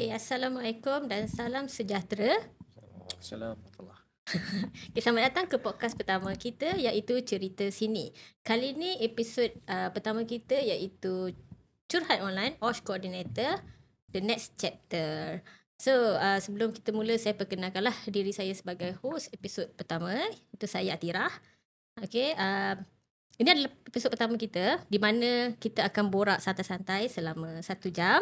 Okay, Assalamualaikum dan salam sejahtera. Assalamualaikum. Okay, selamat datang ke podcast pertama kita iaitu Cerita Sini. Kali ni episod pertama kita iaitu Curhat Online, OSH Coordinator, The Next Chapter. So, sebelum kita mula, saya perkenalkanlah diri saya sebagai host episod pertama. Itu saya Atirah. Okay, ini adalah episod pertama kita di mana kita akan borak santai-santai selama 1 jam.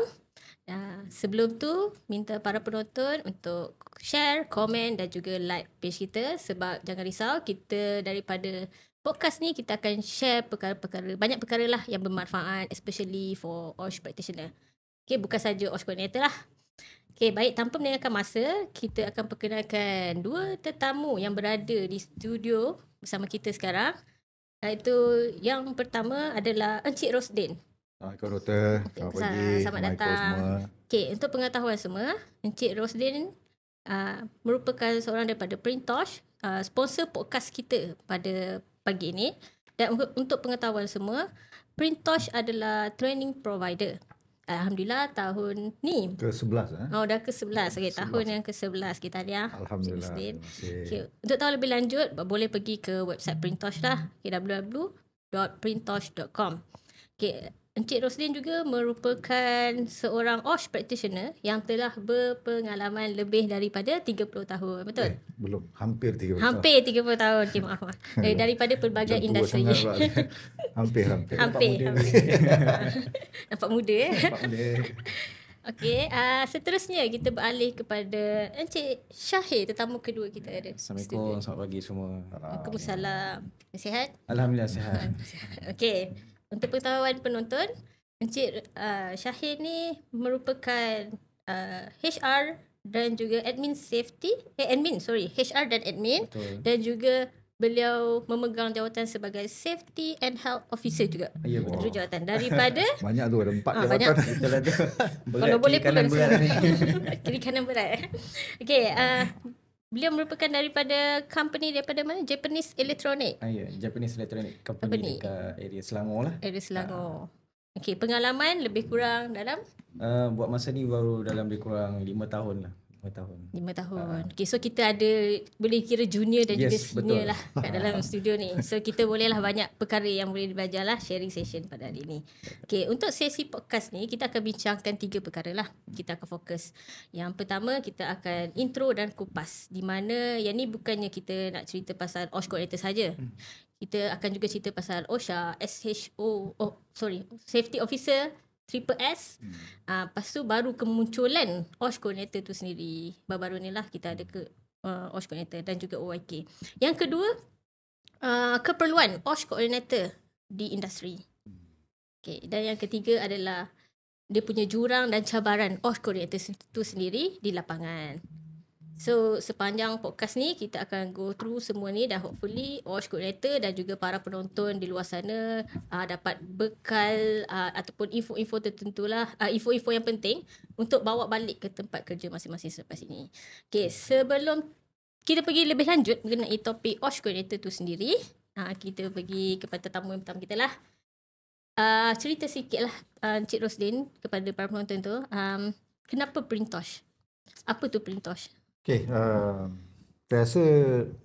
Sebelum tu, minta para penonton untuk share, komen dan juga like page kita. Sebab jangan risau, kita daripada podcast ni kita akan share perkara-perkara, banyak perkara lah yang bermanfaat, especially for OSH practitioner. Okay, bukan saja OSH coordinator lah. Okay, baik, tanpa melengahkan masa, kita akan perkenalkan 2 tetamu yang berada di studio bersama kita sekarang. Iaitu yang pertama adalah Encik Rosdin. Assalamualaikum Doktor. Selamat pagi. Selamat datang. Okay, untuk pengetahuan semua, Encik Rosdin merupakan seorang daripada Printosh, sponsor podcast kita pada pagi ini. Dan untuk pengetahuan semua, Printosh adalah training provider. Alhamdulillah tahun ni ke-11 Oh, dah ke-11. Okay, tahun yang ke-11 kita ni. Alhamdulillah. Terima kasih. Okay. Untuk tahu lebih lanjut, boleh pergi ke website Printosh lah, www.printosh.com. Okay. Encik Rosdin juga merupakan seorang OSH practitioner yang telah berpengalaman lebih daripada 30 tahun. Betul? Belum, hampir 30 tahun. Hampir 30 tahun. Okay, maaf. Daripada pelbagai industri. Hampir. Hampir. Nampak muda. Nampak muda. Okey, seterusnya kita beralih kepada Encik Syahir, tetamu kedua kita ada. Assalamualaikum, selamat pagi semua. Waalaikumsalam. Sihat? Alhamdulillah sihat. Okey, untuk pengetahuan penonton, Encik Syahir ni merupakan HR dan juga admin HR dan admin. Betul. Dan juga beliau memegang jawatan sebagai Safety and Health Officer juga. Ya, betul. Itu jawatan daripada Banyak tu, ada 4 jawatan. banyak. Betul lah tu. Kalau boleh pun kanan berat ni. Kiri kanan berat. Okey, beliau merupakan daripada company daripada mana? Japanese Electronic. Ya, Japanese Electronic Company. Company dekat area Selangor lah. Area Selangor. Okey, pengalaman lebih kurang dalam Buat masa ni baru dalam lebih kurang 5 tahun lah. 5 tahun. 5 tahun. Okey, so kita ada boleh kira junior dan juga Yes, senior betul. lah kat dalam studio ni. So kita bolehlah banyak perkara yang boleh belajar lah, sharing session pada hari ni. Okey, untuk sesi podcast ni kita akan bincangkan 3 perkara lah. Kita akan fokus. Yang pertama kita akan intro dan kupas. Di mana yang ni bukannya kita nak cerita pasal OSH coordinator saja. Kita akan juga cerita pasal OSHA, Safety Officer, Triple S. Lepas tu baru kemunculan OSH coordinator tu sendiri. Baru-baru ni lah kita ada ke OSH coordinator dan juga OYK. Yang kedua, keperluan OSH coordinator di industri. Okay. Dan yang ketiga adalah dia punya jurang dan cabaran OSH coordinator tu sendiri di lapangan. So sepanjang podcast ni kita akan go through semua ni dan hopefully OSH coordinator dan juga para penonton di luar sana dapat bekal ataupun info-info tertentu lah, info-info yang penting untuk bawa balik ke tempat kerja masing-masing selepas ini. Okay, sebelum kita pergi lebih lanjut mengenai topik OSH coordinator tu sendiri, kita pergi kepada tetamu yang pertama kita lah. Cerita sikit lah Encik Rosdin kepada para penonton tu, kenapa Printosh? Apa tu Printosh? Okey, saya rasa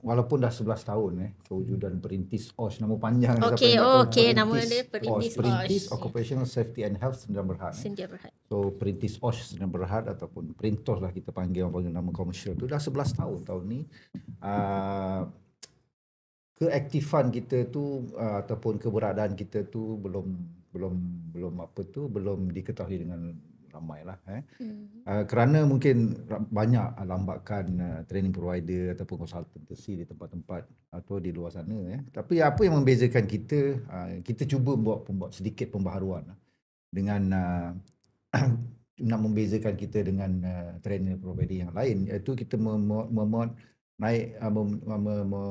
walaupun dah 11 tahun kewujudan Perintis OSH, nama panjang dia Okey, sampai nak tahu. okey, nama dia Perintis Perintis OSH. Occupational Safety and Health Sdn Bhd. Senja Berhad. So Perintis OSH Sdn Bhd ataupun Printosh lah kita panggil nama komersial tu dah 11 tahun ni. Keaktifan kita tu ataupun keberadaan kita tu belum diketahui dengan ramai lah. Kerana mungkin banyak lambakan training provider ataupun konsultansi di tempat-tempat atau di luar sana. Tapi apa yang membezakan kita, kita cuba buat sedikit pembaharuan dengan nak membezakan kita dengan training provider yang lain, iaitu kita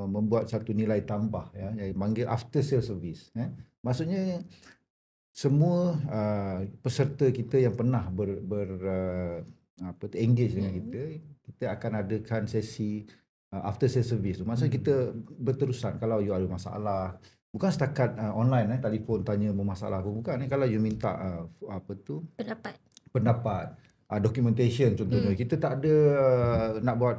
membuat satu nilai tambah yang dipanggil after sale service. Maksudnya semua peserta kita yang pernah engage dengan kita akan adakan sesi after sale service. Maksudnya kita berterusan kalau you ada masalah, bukan setakat online telefon tanya masalah apa, bukan. Kalau you minta pendapat documentation contohnya. Kita tak ada nak buat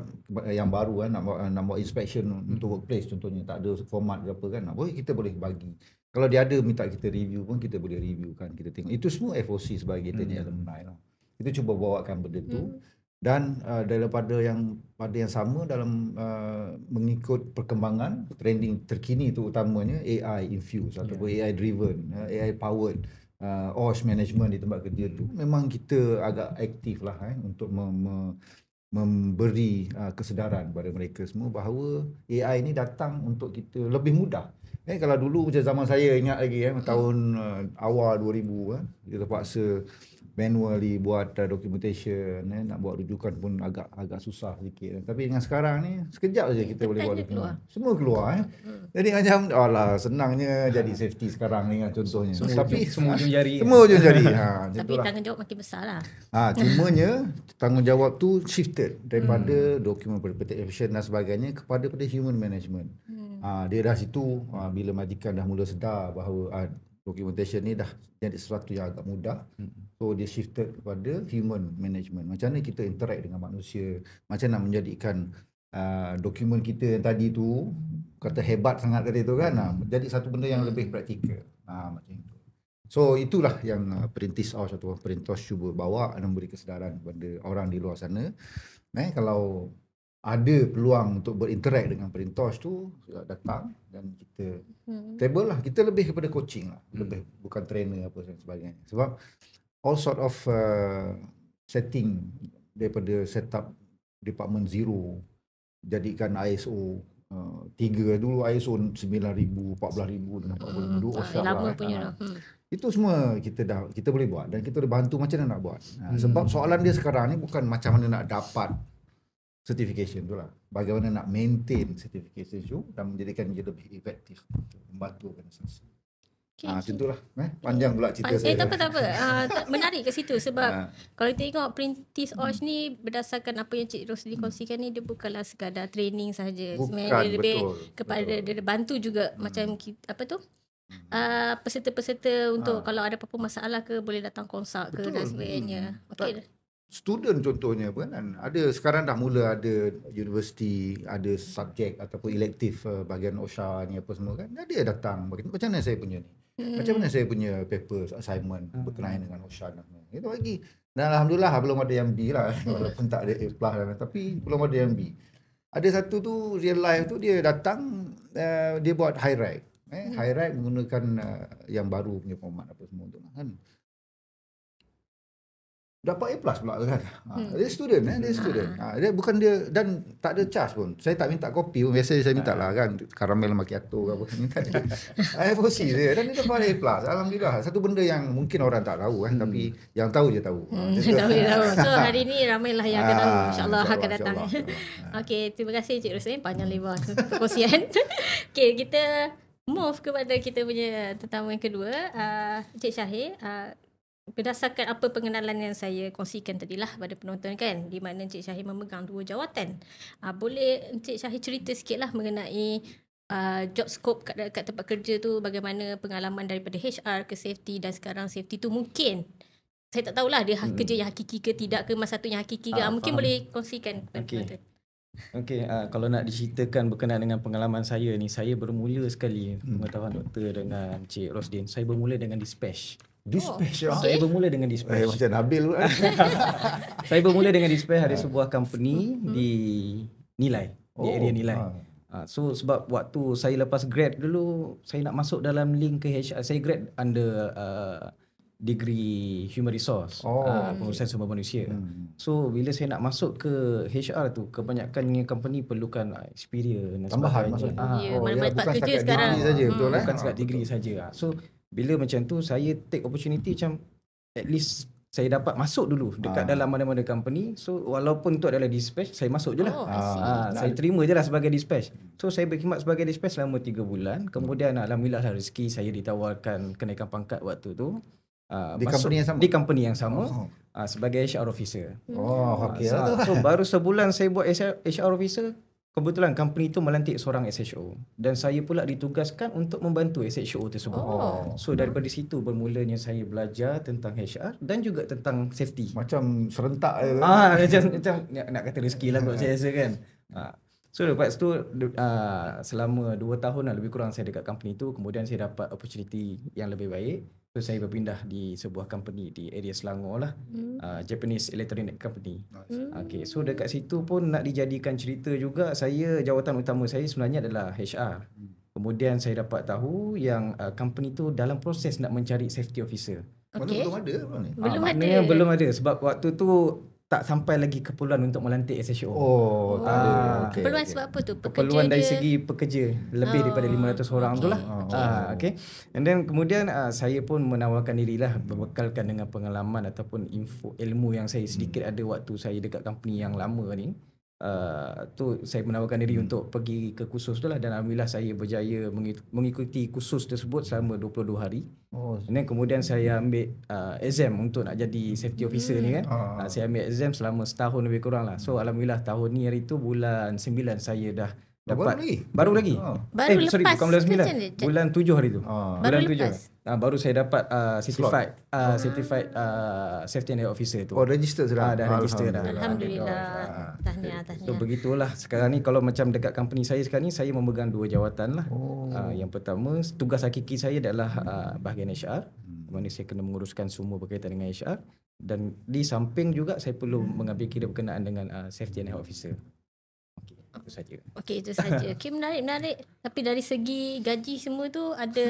yang baru kan, nak buat inspection untuk workplace contohnya, tak ada format ke apa kan. Kita boleh bagi. Kalau dia ada minta kita review pun kita boleh review kan, kita tengok. Itu semua FOC sebagai kita ni alumni lah. Kita cuba bawakan benda tu. Dan daripada yang sama dalam mengikut perkembangan trending terkini tu, utamanya AI infused ataupun AI driven, AI powered OSH management di tempat kerja tu, memang kita agak aktif lah untuk memberi kesedaran kepada mereka semua bahawa AI ni datang untuk kita lebih mudah. Kalau dulu macam zaman saya ingat lagi tahun awal 2000 kita terpaksa manually buat documentation, nak buat rujukan pun agak susah sikit. Tapi dengan sekarang ni sekejap saja kita boleh buat dokumen. Semua keluar Jadi macam senangnya jadi safety sekarang ni kan contohnya. Tapi semua ujung jari. Semua ujung jari. Tapi tanggungjawab makin besar lah. Cumanya tanggungjawab tu shifted daripada document preparation dan sebagainya kepada human management. Dia dah situ bila majikan dah mula sedar bahawa documentation ni dah jadi sesuatu yang agak mudah. So dia shifted kepada human management. Macam mana kita interact dengan manusia, macam nak menjadikan dokumen kita yang tadi tu, kata hebat sangat tadi tu kan, jadi satu benda yang lebih praktikal. Macam itu. So itulah yang perintis OSH atau perintis cuba bawa dan memberi kesedaran kepada orang di luar sana. Kalau ada peluang untuk berinteract dengan perintos tu, datang dan kita table lah. Kita lebih kepada coaching lah, lebih bukan trainer apa dan sebagainya. Sebab all sort of setting daripada setup department zero, jadikan ISO 3 dulu, ISO 9,000, 14,000 dan 40,000 dulu lama punya dah. Itu semua kita boleh buat dan kita boleh bantu macam mana nak buat. Sebab soalan dia sekarang ni bukan macam mana nak dapat certification tu lah. Bagaimana nak maintain certification tu dan menjadikan dia lebih efektif untuk membantu organisasi. Macam itulah. Panjang pula cerita saya. Tak apa. Menarik ke situ sebab kalau kita tengok Perintis OSH ni berdasarkan apa yang Cik Rosli kongsikan ni, dia bukanlah sekadar training sahaja. Sebenarnya dia lebih kepada dia bantu juga macam peserta-peserta untuk kalau ada apa-apa masalah ke boleh datang konsult ke dan sebagainya. Student contohnya pun kan, ada sekarang dah mula ada universiti, ada subjek ataupun elektif bahagian OSHA ni apa semua kan, dia datang macam mana saya punya ni, macam mana saya punya papers assignment berkenaan dengan OSHA itu lagi. Dan alhamdulillah belum ada yang B lah walaupun tak ada A+, tapi belum ada yang B. Ada satu tu real life tu, dia datang dia buat high rank menggunakan yang baru punya format apa semua tu kan, dapat A+ pula kan. Dia student dia bukan dia, dan tak ada charge pun. Saya tak minta kopi pun, biasa saya minta lah kan karamel macchiato ke apa, minta dia FOC dia dan dia dapat A+. Alhamdulillah, satu benda yang mungkin orang tak tahu kan, tapi yang tahu je tahu. Tahu. So hari ni ramailah yang akan tahu, insya-Allah akan datang. Okey, terima kasih Cik Rosli, panjang lebar perkongsian. Okey, kita move kepada kita punya tetamu yang kedua, Encik Syahir. Berdasarkan apa pengenalan yang saya kongsikan tadilah pada penonton kan, di mana Encik Syahir memegang 2 jawatan. Boleh Encik Syahir cerita sikitlah mengenai job scope kat tempat kerja tu, bagaimana pengalaman daripada HR ke safety, dan sekarang safety tu mungkin saya tak tahulah dia kerja yang hakiki ke tidak ke, masa satu yang hakiki ke. Mungkin boleh kongsikan kepada penonton. Okey, kalau nak diceritakan berkenaan dengan pengalaman saya ni, saya bermula sekali pengetahuan doktor dengan Cik Rosdin. Saya bermula dengan dispatch. Saya bermula dengan dispatch. Macam Nabil pun. Saya bermula dengan dispatch, ada sebuah company di Nilai, di area Nilai. So sebab waktu saya lepas grad dulu, saya nak masuk dalam link ke HR. Saya grad under degree human resource, pengurusan sumber manusia. So bila saya nak masuk ke HR tu, kebanyakannya company perlukan experience tambahan sebagainya. Mana-mana tempat kerja sekarang saja, betul bukan sekat degree saja. So bila macam tu, saya take opportunity macam at least saya dapat masuk dulu dekat dalam mana-mana company. So walaupun tu adalah dispatch, saya masuk je lah. Saya terima je lah sebagai dispatch. So saya berkhidmat sebagai dispatch selama 3 bulan. Kemudian alhamdulillah lah rezeki, saya ditawarkan kenaikan pangkat waktu tu. Di company yang sama sebagai HR officer. Okay. So baru sebulan saya buat HR officer, kebetulan company itu melantik seorang SHO dan saya pula ditugaskan untuk membantu SHO tersebut. So daripada situ bermulanya saya belajar tentang HR dan juga tentang safety. Macam serentak je. Macam nak kata rezeki lah kot saya rasa kan. So lepas tu selama 2 tahun lah lebih kurang saya dekat company tu, kemudian saya dapat opportunity yang lebih baik. So saya berpindah di sebuah company di area Selangor lah, Japanese Electronic Company. Okay, so dekat situ pun nak dijadikan cerita juga, saya jawatan utama saya sebenarnya adalah HR. Kemudian saya dapat tahu yang company tu dalam proses nak mencari safety officer. Okay. Belum ada apa ni? Belum ada. Belum ada sebab waktu tu tak sampai lagi keperluan untuk melantik SHO. Tak ada. Keperluan sebab apa tu? Keperluan dari segi pekerja lebih daripada 500 orang tu lah. Okay. And then kemudian saya pun menawarkan diri lah, berbekalkan dengan pengalaman ataupun ilmu yang saya sedikit ada waktu saya dekat company yang lama ni. Tu saya menawarkan diri untuk pergi ke kursus tu lah, dan alhamdulillah saya berjaya mengikuti kursus tersebut selama 22 hari. Dan kemudian saya ambil exam untuk nak jadi safety officer ni kan. Saya ambil exam selama setahun lebih kurang lah. So alhamdulillah tahun ni hari tu bulan 9 saya dah dapat. Baru lagi? Baru lepas bukan bulan 9, bulan 7 hari tu. Baru bulan lepas. Baru saya dapat certified safety and health officer tu. Register sudah? Dah register dah. Alhamdulillah. Tahniah. So begitulah sekarang ni, kalau macam dekat company saya sekarang ni, saya memegang 2 jawatan lah. Yang pertama, tugas hakiki saya adalah bahagian HR, di mana saya kena menguruskan semua berkaitan dengan HR, dan di samping juga saya perlu mengambil kira berkenaan dengan safety and health officer. Itu saja. Okey, itu saja. Okey, menarik. Tapi dari segi gaji semua tu ada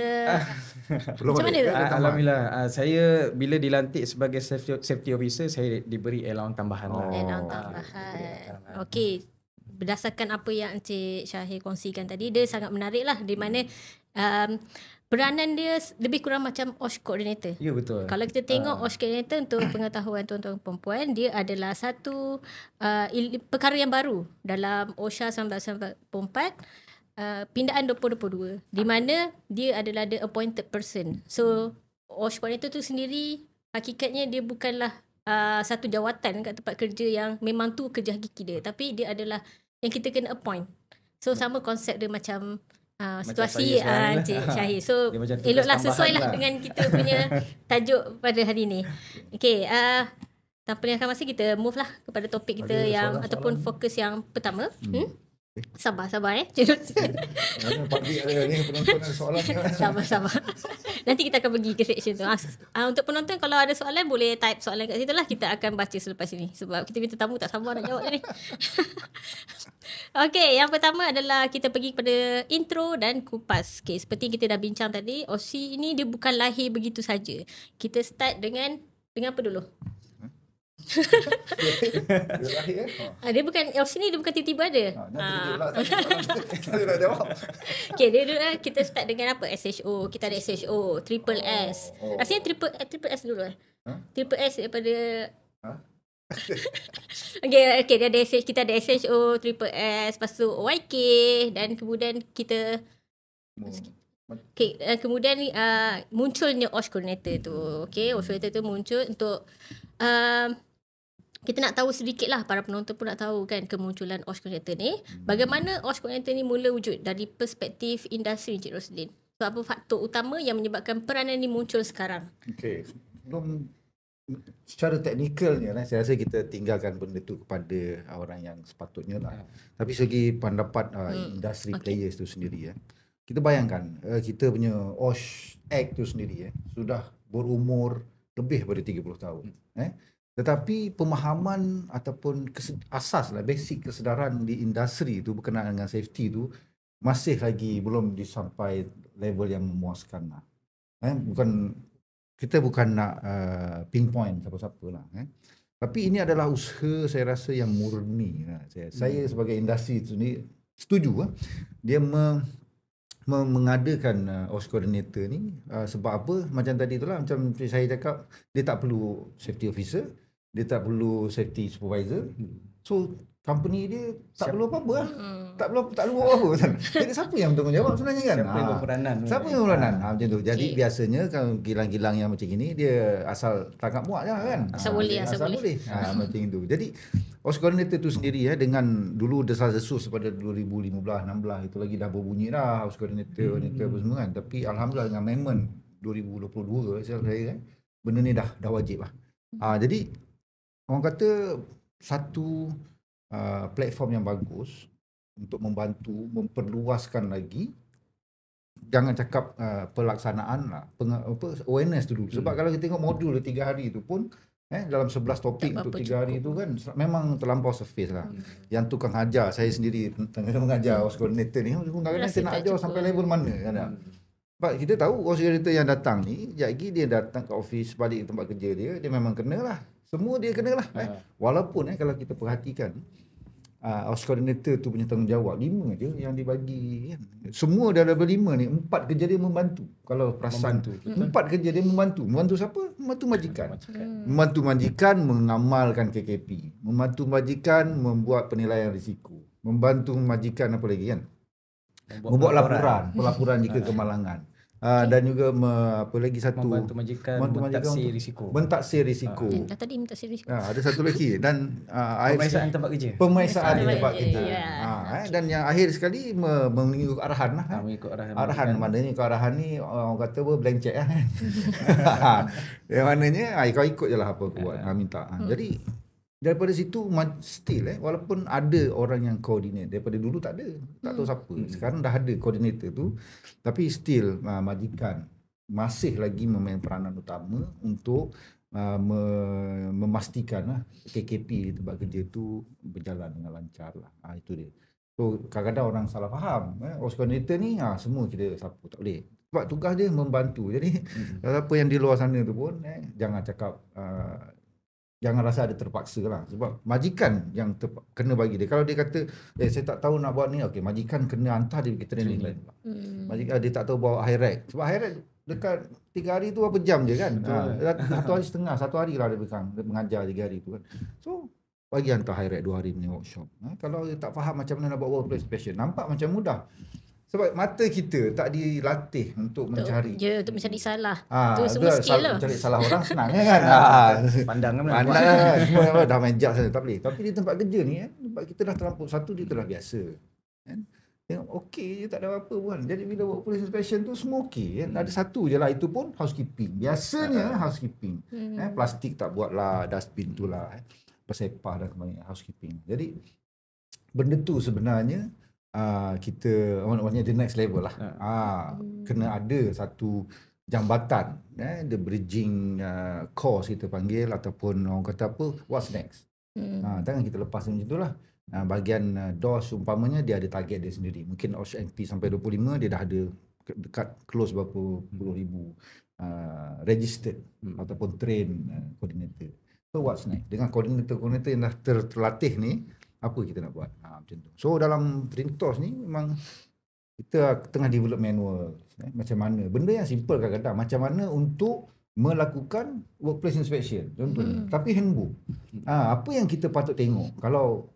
macam mana tu? Alhamdulillah, saya bila dilantik sebagai safety officer, saya diberi allowance tambahan lah. Allowance tambahan. Okey, berdasarkan apa yang Encik Syahir kongsikan tadi, dia sangat menarik lah, di mana peranan dia lebih kurang macam OSH coordinator. Ya, betul. Kalau kita tengok OSH coordinator, untuk pengetahuan tuan-tuan perempuan, dia adalah satu perkara yang baru dalam OSHA 1994, pindaan 2022, di mana dia adalah the appointed person. So OSH coordinator tu sendiri hakikatnya dia bukanlah satu jawatan kat tempat kerja yang memang tu kerja hakiki dia, tapi dia adalah yang kita kena appoint. So sama konsep dia macam situasi Encik Syahir. So eloklah, sesuai lah dengan kita punya tajuk pada hari ni. Okay, tanpa lengahkan masa, kita move lah kepada topik kita yang ataupun fokus yang pertama. Sabar Sabar. Nanti kita akan pergi ke section tu. Untuk penonton, kalau ada soalan boleh type soalan kat situ lah, kita akan baca selepas ini, sebab kita minta tamu tak sabar nak jawab ni. Okey, yang pertama adalah kita pergi kepada intro dan kupas. Okey, seperti kita dah bincang tadi, OSI ini dia bukan lahir begitu saja. Kita start dengan apa dulu? Dia bukan, OSI ni dia bukan tiba-tiba ada. Okey, kita start dengan apa? SHO. Kita ada SHO, Triple S. Rasanya Triple S dulu Triple S daripada Okay, kita ada SHO, Triple S, lepas tu OYK, dan kemudian kita kemudian munculnya OSH coordinator tu. Okay, OSH coordinator tu muncul untuk kita nak tahu sedikit lah, para penonton pun nak tahu kan kemunculan OSH coordinator ni. Bagaimana OSH coordinator ni mula wujud dari perspektif industri, Encik Roslin? So, apa faktor utama yang menyebabkan peranan ni muncul sekarang? Okay, secara teknikalnya lah, saya rasa kita tinggalkan benda tu kepada orang yang sepatutnya lah. Tapi segi pendapat industri players tu sendiri, kita bayangkan kita punya OSH Act tu sendiri sudah berumur lebih daripada 30 tahun. Tetapi pemahaman ataupun asas lah, basic kesedaran di industri tu berkenaan dengan safety tu masih lagi belum disampai level yang memuaskan lah. Kita bukan nak pinpoint siapa-siapa lah. Tapi ini adalah usaha saya rasa yang murni. Saya sebagai industri sendiri setuju dia mengadakan OSH coordinator ni sebab apa? Macam tadi itulah, macam saya cakap, dia tak perlu safety officer, dia tak perlu safety supervisor. So company dia tak perlu apa-apa lah. Tak perlu buat apa-apa. Jadi siapa yang bertanggungjawab sebenarnya kan? Siapa yang berperanan? Macam tu. Jadi biasanya kalau gilang-gilang yang macam ini, dia asal tangkap muat je kan. Asal boleh. Macam itu. Jadi OS coordinator tu sendiri dengan dulu desas-desus pada 2015-16 itu lagi dah berbunyi dah OS coordinator apa semua kan. Tapi alhamdulillah dengan amendment 2022 saya benda ni dah wajib lah. Jadi orang kata satu platform yang bagus untuk membantu memperluaskan lagi, jangan cakap pelaksanaan lah, awareness tu dulu. Sebab kalau kita tengok modul 3 hari tu pun dalam 11 topik untuk 3 hari tu kan memang terlampau surface lah. Yang tukang ajar, saya sendiri tengah mengajar OS coordinator ni, kadang-kadang saya nak ajar sampai level mana kan. Sebab kita tahu OS coordinator yang datang ni, sekejap lagi dia datang ke office, balik ke tempat kerja dia memang kenalah. Semua dia kenalah. Walaupun kalau kita perhatikan OS coordinator tu punya tanggungjawab 5 je yang dibagi kan. Semua dah level 5 ni, 4 kerja dia membantu. Kalau perasan tu 4 kerja dia membantu. Membantu siapa? Membantu majikan. Membantu majikan mengamalkan KKP. Membantu majikan membuat penilaian risiko. Membantu majikan apa lagi kan? Membuat pelaporan jika kemalangan. Dan juga apa lagi satu, membantu majikan mentaksir risiko. Mentaksir risiko. Tadi mentaksir risiko. Ada satu lagi dan pemeriksaan tempat kerja. Pemeriksaan di tempat kerja. Dan yang akhir sekali mengikut arahan lah. Mengikut arahan maknanya ke arahan ni orang kata blank check lah kan. Yang maknanya kau ikut je lah apa aku buat, minta. Jadi daripada situ still walaupun ada orang yang coordinate, daripada dulu tak tahu siapa. Sekarang dah ada coordinator tu, tapi still majikan masih lagi memain peranan utama untuk memastikan KKP di tempat kerja tu berjalan dengan lancar lah. Itu dia. So kadang-kadang orang salah faham OS coordinator ni semua kita sapu, tak boleh. Sebab tugas dia membantu. Jadi apa yang di luar sana tu pun jangan cakap jangan rasa ada terpaksa lah. Sebab majikan yang kena bagi dia. Kalau dia kata saya tak tahu nak buat ni, okey, majikan kena hantar dia pergi training lain. Majikan dia tak tahu bawa high rack. Sebab high rack dekat 3 hari tu berapa jam je kan. 1 hari setengah, 1 hari lah dia mengajar 3 hari tu kan. So bagi hantar high rack 2 hari punya workshop. Kalau dia tak faham macam mana nak buat workplace passion, nampak macam mudah. Sebab mata kita tak dilatih untuk mencari. Untuk mencari salah. Itu semua skill lah. Mencari salah orang senang kan. Pandang semua dah main jak sana, tak boleh. Tapi di tempat kerja ni tempat kita dah terlampau satu, dia telah biasa. Kan? Tengok okey je, tak ada apa pun. Jadi bila workplace inspection tu semua okey kan. Ada satu je lah, itu pun housekeeping. Biasanya housekeeping. Plastik tak buat lah, dustbin tu lah. Persepah dan sebagainya, housekeeping. Jadi benda tu sebenarnya kita maknanya the next level lah. Kena ada satu jambatan, the bridging course kita panggil, ataupun orang kata apa, what's next. Jangan kita lepas macam itulah. Bahagian DOS umpamanya dia ada target dia sendiri. Mungkin OSNP sampai 25 dia dah ada dekat close berapa puluh ribu registered ataupun train coordinator. So what's next? Dengan coordinator yang dah terlatih ni, apa kita nak buat? Macam tu. So dalam Trintos ni memang kita tengah develop manual macam mana. Benda yang simple kadang-kadang. Macam mana untuk melakukan workplace inspection contohnya. Tapi handbook. Apa yang kita patut tengok kalau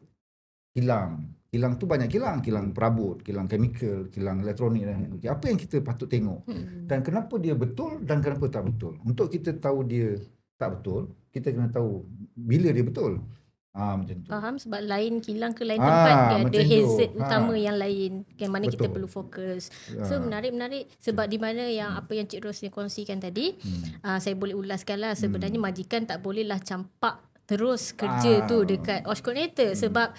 kilang tu banyak kilang perabot, kilang chemical, kilang elektronik dan apa yang kita patut tengok. Dan kenapa dia betul dan kenapa tak betul. Untuk kita tahu dia tak betul, kita kena tahu bila dia betul. Macam tu. Faham, sebab lain kilang ke lain tempat dia ada hazard utama yang lain yang mana kita perlu fokus. So menarik sebab di mana yang apa yang Cik Ros kongsikan tadi, saya boleh ulaskanlah. Sebenarnya majikan tak bolehlah campak terus kerja tu dekat OS coordinator sebab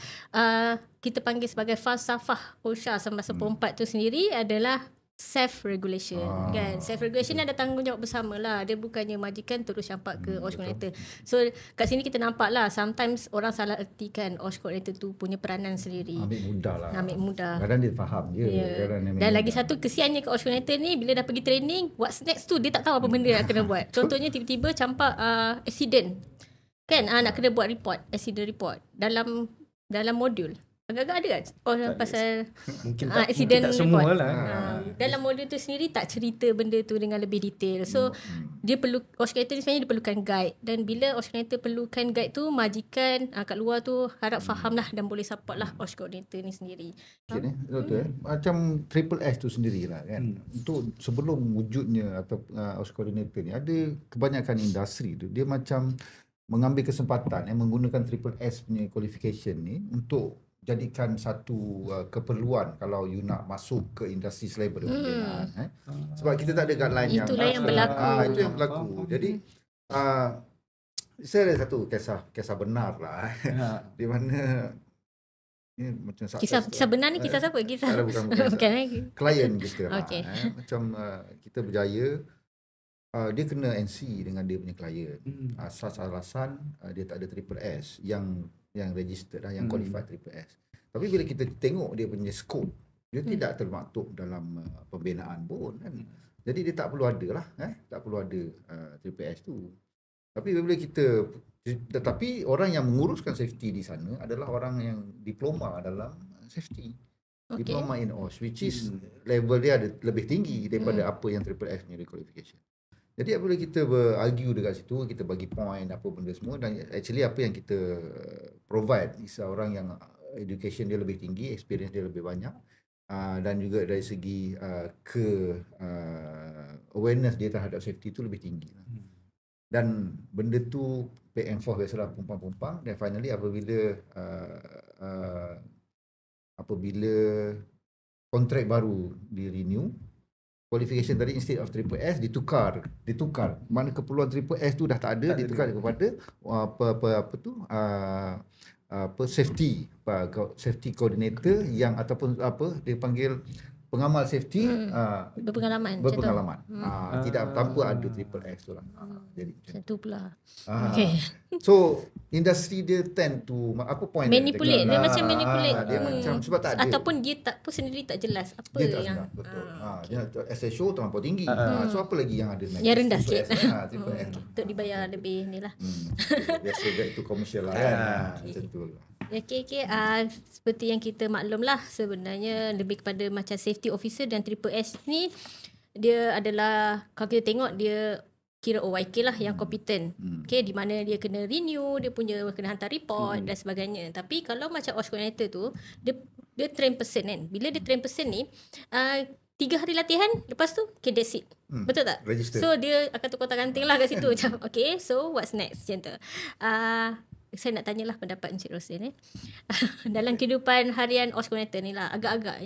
kita panggil sebagai falsafah OSHA 1994 tu sendiri adalah self-regulation kan. Self-regulation ada tanggungjawab bersama lah. Dia bukannya majikan terus campak ke OS coordinator. So kat sini kita nampak lah sometimes orang salah ertikan OS coordinator tu punya peranan sendiri. Ambil mudah. Kadang dia faham je. Dan lagi satu kesiannya ke OS coordinator ni, bila dah pergi training, what's next tu dia tak tahu apa benda yang kena buat. Contohnya tiba-tiba campak accident kan, nak kena buat report, accident report dalam modul. Agak-agak ada kan pasal mungkin accident tak semua report. lah. Dalam modul tu sendiri tak cerita benda tu dengan lebih detail. So dia perlu, OS coordinator ni sebenarnya dia perlukan guide. Dan bila OS coordinator perlukan guide tu, majikan kat luar tu harap faham lah dan boleh support lah OS coordinator ni sendiri. Betul. Macam triple S tu sendirilah kan. Untuk sebelum wujudnya atau OS coordinator ni, ada kebanyakan industri tu dia macam mengambil kesempatan menggunakan Triple S punya qualification ni untuk jadikan satu keperluan kalau you nak masuk ke industri selain daripada pembinaan. Sebab kita tak ada guideline Itulah yang berlaku. Itu yang berlaku. Jadi saya ada satu kisah benar lah di mana ni macam kisah benar ni kisah siapa? Kisah bukan klien kita okay. Macam kita berjaya, dia kena NC dengan dia punya klien. Asas-alasan dia tak ada Triple S yang registered yang qualified Triple S. Tapi bila kita tengok dia punya scope, dia tidak termaktub dalam pembinaan pun kan. Jadi dia tak perlu ada lah, tak perlu ada Triple S tu. Tapi bila kita, tetapi orang yang menguruskan safety di sana adalah orang yang diploma dalam safety. Diploma in OSH, which is level dia ada lebih tinggi daripada apa yang Triple S punya qualification. Jadi apabila kita berargue dekat situ, kita bagi point apa benda semua, dan actually apa yang kita provide is orang yang education dia lebih tinggi, experience dia lebih banyak, dan juga dari segi awareness dia terhadap safety tu lebih tinggi. Dan benda tu back and forth biasalah, pumpang-pumpang, dan finally apabila kontrak baru di renew, qualification tadi instead of Triple S ditukar. Mana keperluan Triple S tu dah tak ada, ditukar kepada safety coordinator yang ataupun dia panggil pengamal safety berpengalaman. Tidak tanpa ada Triple S tu lah. Jadi macam tu pula. So industri dia tend to manipulate. Dia macam manipulate. Dia macam sebab tak ada. Ataupun dia tak pun sendiri tak jelas apa dia yang betul. Dia SSO terlampau tinggi. So apa lagi yang ada yang rendah sikit. Triple S. Untuk dibayar lebih ni lah. Biasa back to commercial lah kan. Macam tu lah. Okay. Seperti yang kita maklum lah, sebenarnya lebih kepada macam safety officer dan Triple S ni, dia adalah, kalau kita tengok dia kira OYK lah yang kompeten. Okay, di mana dia kena renew, dia punya kena hantar report dan sebagainya. Tapi kalau macam OSH coordinator tu, dia train person kan. Bila dia train person ni, 3 hari latihan, lepas tu okay, that's it. Betul tak? Register. So dia akan tukar-ganting lah kat situ macam okay, so what's next macam tu. Saya nak tanyalah pendapat Encik Rosin dalam kehidupan harian OSH coordinator ni lah, agak-agak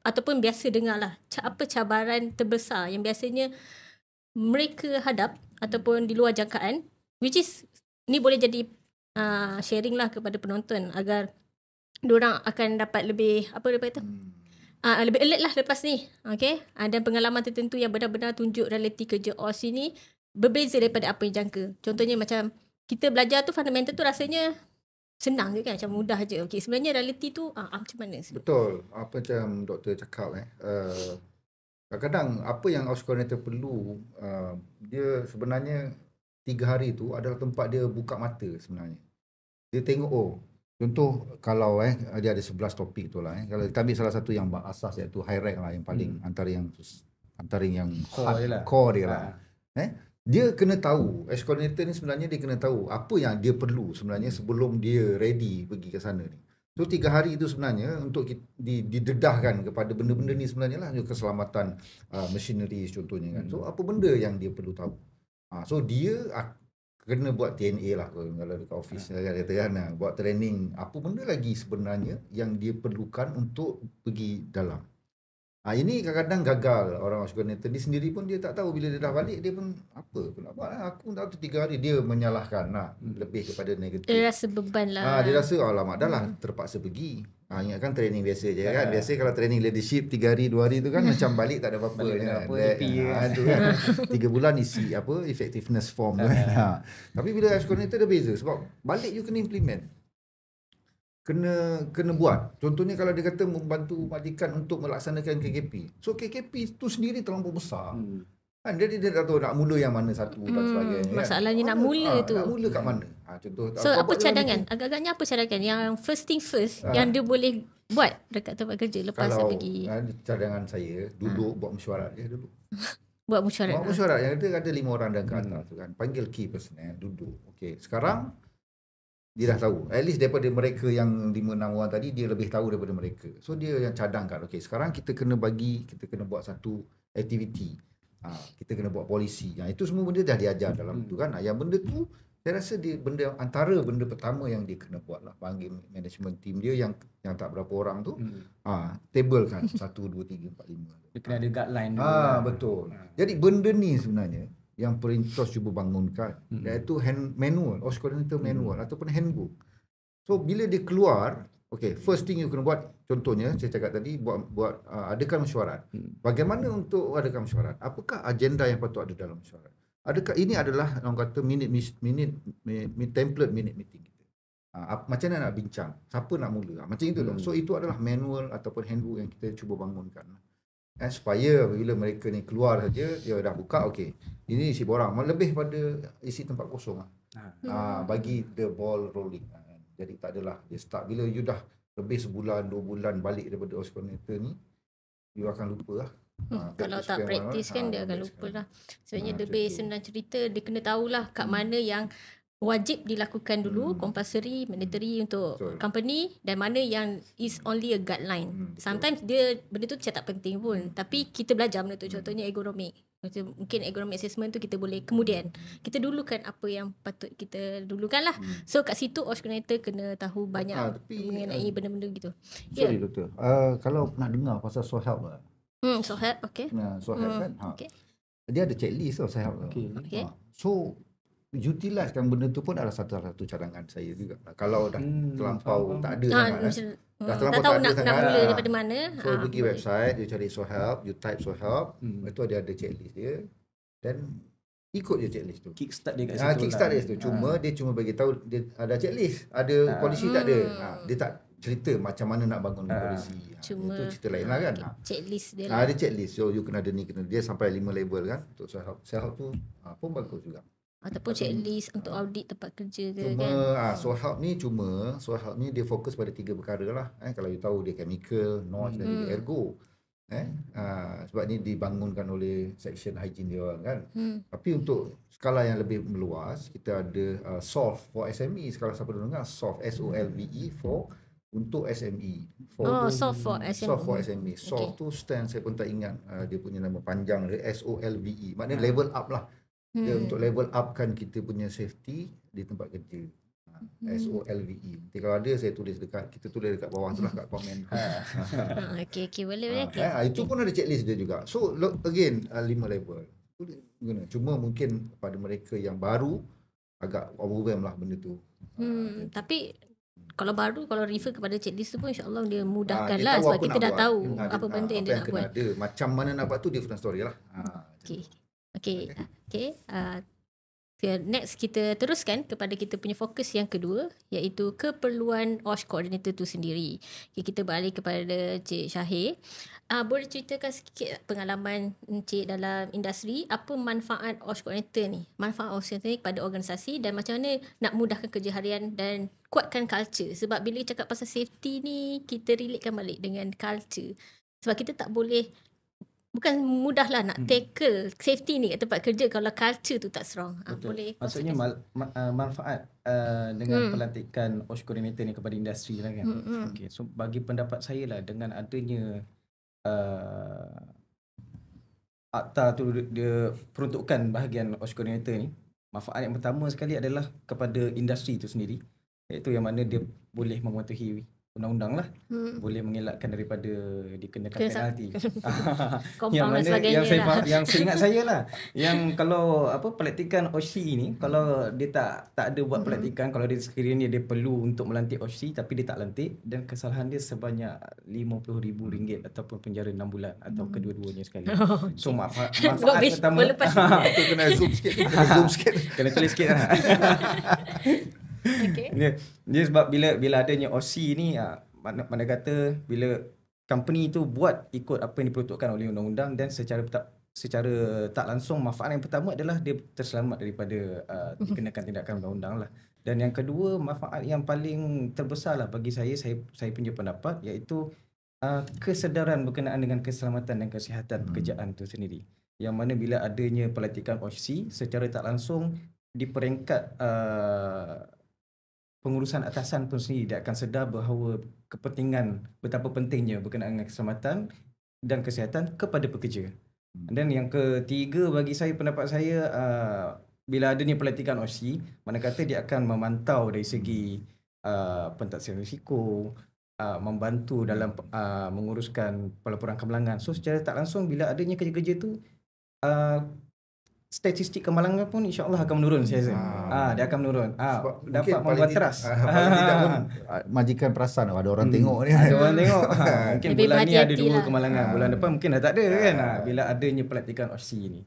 ataupun biasa dengar lah, apa cabaran terbesar yang biasanya mereka hadap ataupun di luar jangkaan, which is ni boleh jadi sharing lah kepada penonton agar diorang akan dapat lebih lebih alert lah lepas ni. Okay, dan pengalaman tertentu yang benar-benar tunjuk realiti kerja OSH ini berbeza daripada apa yang jangka. Contohnya macam kita belajar tu fundamental tu rasanya senang je kan, macam mudah je. Okay, sebenarnya realiti tu macam mana? Betul. Apa macam doktor cakap kadang-kadang apa yang OSH coordinator perlu, dia sebenarnya 3 hari tu adalah tempat dia buka mata sebenarnya. Dia tengok contoh kalau dia ada 11 topik tu lah kalau kita ambil salah satu yang asas iaitu high rank lah, yang paling antara yang core dia lah. Dia kena tahu, OSH coordinator ni sebenarnya dia kena tahu apa yang dia perlu sebenarnya sebelum dia ready pergi ke sana ni. So 3 hari itu sebenarnya untuk didedahkan kepada benda-benda ni sebenarnya lah, keselamatan machinery contohnya kan. So apa benda yang dia perlu tahu. So dia kena buat TNA lah kalau dekat office kata kan, buat training apa benda lagi sebenarnya yang dia perlukan untuk pergi dalam. Ini kadang-kadang gagal orang OSH coordinator ni sendiri pun dia tak tahu. Bila dia dah balik dia pun apa nak buat aku tak tahu 3 hari dia menyalahkan lebih kepada negatif. Dia rasa beban lah. Dia rasa alamak dah lah terpaksa pergi. Ingatkan training biasa je kan. Biasa kalau training leadership 3 hari 2 hari tu kan macam balik tak ada apa-apa kan. Tu kan 3 bulan isi effectiveness form tu kan. Tapi bila OSH coordinator dia beza sebab balik you kena implement. Kena buat. Contohnya kalau dia kata membantu majikan untuk melaksanakan KKP. So KKP tu sendiri terlampau besar. Kan dia tak tahu nak mula yang mana satu dan sebagainya. Masalahnya nak mula tu. Nak mula kat mana? Contoh. So apa cadangan? Agak-agaknya apa cadangan yang first thing first yang dia boleh buat dekat tempat kerja lepas dia pergi? Cadangan saya duduk buat mesyuarat je dulu. Buat mesyuarat. Buat mesyuarat yang ada 5 orang dan ke atas tu kan. Panggil key personnel duduk. Okey, sekarang dia dah tahu. At least daripada mereka yang 5-6 orang tadi, dia lebih tahu daripada mereka. So dia yang cadangkan, okay, sekarang kita kena buat satu aktiviti. Kita kena buat polisi. Itu semua benda dah diajar dalam tu kan. Yang benda tu Saya rasa antara benda pertama yang dia kena buat lah, panggil management team dia yang tak berapa orang tu, table kan 1, 2, 3, 4, 5. Dia kena ada guideline dulu lah. Betul. Jadi benda ni sebenarnya yang Perintos cuba bangunkan, iaitu manual, OSH coordinator manual ataupun handbook. So bila dia keluar, okay, first thing you kena buat, contohnya saya cakap tadi, buat adakan mesyuarat. Bagaimana untuk adakan mesyuarat? Apakah agenda yang patut ada dalam mesyuarat? Adakah ini adalah orang kata template minute meeting kita? Macam mana nak bincang? Siapa nak mula? Macam itu. So itu adalah manual ataupun handbook yang kita cuba bangunkan. Supaya bila mereka ni keluar saja, dia dah buka, okey, ini isi borang. Lebih pada isi tempat kosong. Bagi the ball rolling. Jadi tak adalah dia start. Bila you dah lebih sebulan, 2 bulan balik daripada OSH coordinator ni, you akan lupa lah. Kalau tak praktis kan dia akan lupa lah. Sebenarnya lebih senang cerita, dia kena tahulah kat mana yang wajib dilakukan dulu, compulsory, mandatory untuk company, dan mana yang is only a guideline. Sometimes benda tu tak penting pun, tapi kita belajar benda tu. Contohnya ergonomik. Mungkin ergonomic assessment tu kita boleh kemudian kita dulukan apa yang patut kita dulukan lah. So kat situ OSH coordinator kena tahu banyak mengenai benda-benda gitu. Sorry doktor, kalau nak dengar pasal SOHELP lah. SOHELP, okay. SOHELP kan. Okay. Dia ada checklist tau SOHELP. Okay. So utilisekan benda tu pun adalah satu cadangan saya juga. Kalau dah terlampau tak ada sangat. Dah terlampau tahu tak ada nak mula daripada mana. So pergi website, you cari SOHELP, you type SOHELP, itu dia ada checklist dia, dan ikut je checklist tu. Kickstart dia kat situ. Kickstart dia situ. Dia cuma bagi tahu dia ada checklist, ada polisi tak ada. Dia tak cerita macam mana nak bangun polisi. Cuma itu cerita lain lah kan. Checklist dia lah. Ada checklist. So you kena ada ni, kena dia sampai 5 level kan untuk SOHELP. SOHELP tu pun bagus juga. Ataupun checklist untuk audit tempat kerja ke cuma, kan. SOHELP ni dia fokus pada 3 perkara lah. Kalau you tahu dia chemical, noise dan juga ergo. Sebab ni dibangunkan oleh section hygiene dia orang kan. Tapi untuk skala yang lebih meluas, kita ada SOLVE for SME. Kalau siapa dah dengar SOLVE, SOLVE for untuk SME. SOLVE for SME. SOLVE for SME. SOLVE tu stand, saya pun tak ingat dia punya nama panjang dia, SOLVE. Maknanya level up lah. Dia untuk level upkan kita punya safety di tempat kerja. SOLVE. Nanti kalau ada saya tulis kita tulis dekat bawah tu lah kat komen. Okey boleh. Itu pun ada checklist dia juga. So again 5 level. Cuma mungkin pada mereka yang baru agak overwhelm lah benda tu. Tapi kalau refer kepada checklist tu pun insya-Allah dia mudahkan lah, sebab kita dah tahu apa benda yang dia nak buat. Macam mana nak buat tu different story lah. Okay. Next kita teruskan kepada kita punya fokus yang kedua, iaitu keperluan OSH coordinator tu sendiri. Kita balik kepada Cik Syahir. Boleh ceritakan sikit pengalaman Encik dalam industri, apa manfaat OSH coordinator ni? Manfaat OSH coordinator ni kepada organisasi, dan macam mana nak mudahkan kerja harian dan kuatkan culture. Sebab bila cakap pasal safety ni, kita relatekan balik dengan culture. Sebab kita tak boleh, bukan mudahlah nak tackle safety ni kat tempat kerja kalau culture tu tak strong. Boleh. Maksudnya manfaat dengan pelantikan OSH coordinator ni kepada industri lah kan. Okay. So bagi pendapat saya lah, dengan adanya akta tu dia peruntukkan bahagian OSH coordinator ni, manfaat yang pertama sekali adalah kepada industri tu sendiri, iaitu yang mana dia boleh mematuhi undang-undang lah, boleh mengelakkan daripada dikenakan penalti. Yang mana yang saya ingat saya lah, yang kalau pelantikan OSHI ni, kalau dia tak ada buat pelantikan, kalau dia sekiranya dia perlu untuk melantik OSHI tapi dia tak lantik, dan kesalahan dia sebanyak RM50,000 ataupun penjara 6 bulan atau kedua-duanya sekali. So manfaat pertama tu kena zoom sikit, kena tulis sikit lah. Okay. Dia sebab bila adanya OSHI ni, mana kata bila company tu buat ikut apa yang diperuntukkan oleh undang-undang, dan secara tak langsung manfaat yang pertama adalah dia terselamat daripada dikenakan tindakan undang-undang lah. Dan yang kedua, manfaat yang paling terbesar lah bagi saya punya pendapat, iaitu kesedaran berkenaan dengan keselamatan dan kesihatan pekerjaan tu sendiri. Yang mana bila adanya pelantikan OSHI, secara tak langsung di peringkat pengurusan atasan pun sendiri dia akan sedar bahawa kepentingan betapa pentingnya berkenaan dengan keselamatan dan kesihatan kepada pekerja. Dan yang ketiga bagi saya, pendapat saya, bila adanya pelantikan OSCE, mana kata dia akan memantau dari segi pentaksiran risiko, membantu dalam menguruskan pelaporan kemalangan. So secara tak langsung bila adanya kerja-kerja tu statistik kemalangan pun insya-Allah akan menurun saya rasa. Dia akan menurun. Dapat membuat trust. Tidak pun majikan perasan ada orang tengok ni. Ada orang tengok. Mungkin Lebih bulan ni ada 2 berhati-hati kemalangan. Bulan depan mungkin dah tak ada kan. Bila adanya pelantikan OSCE ni.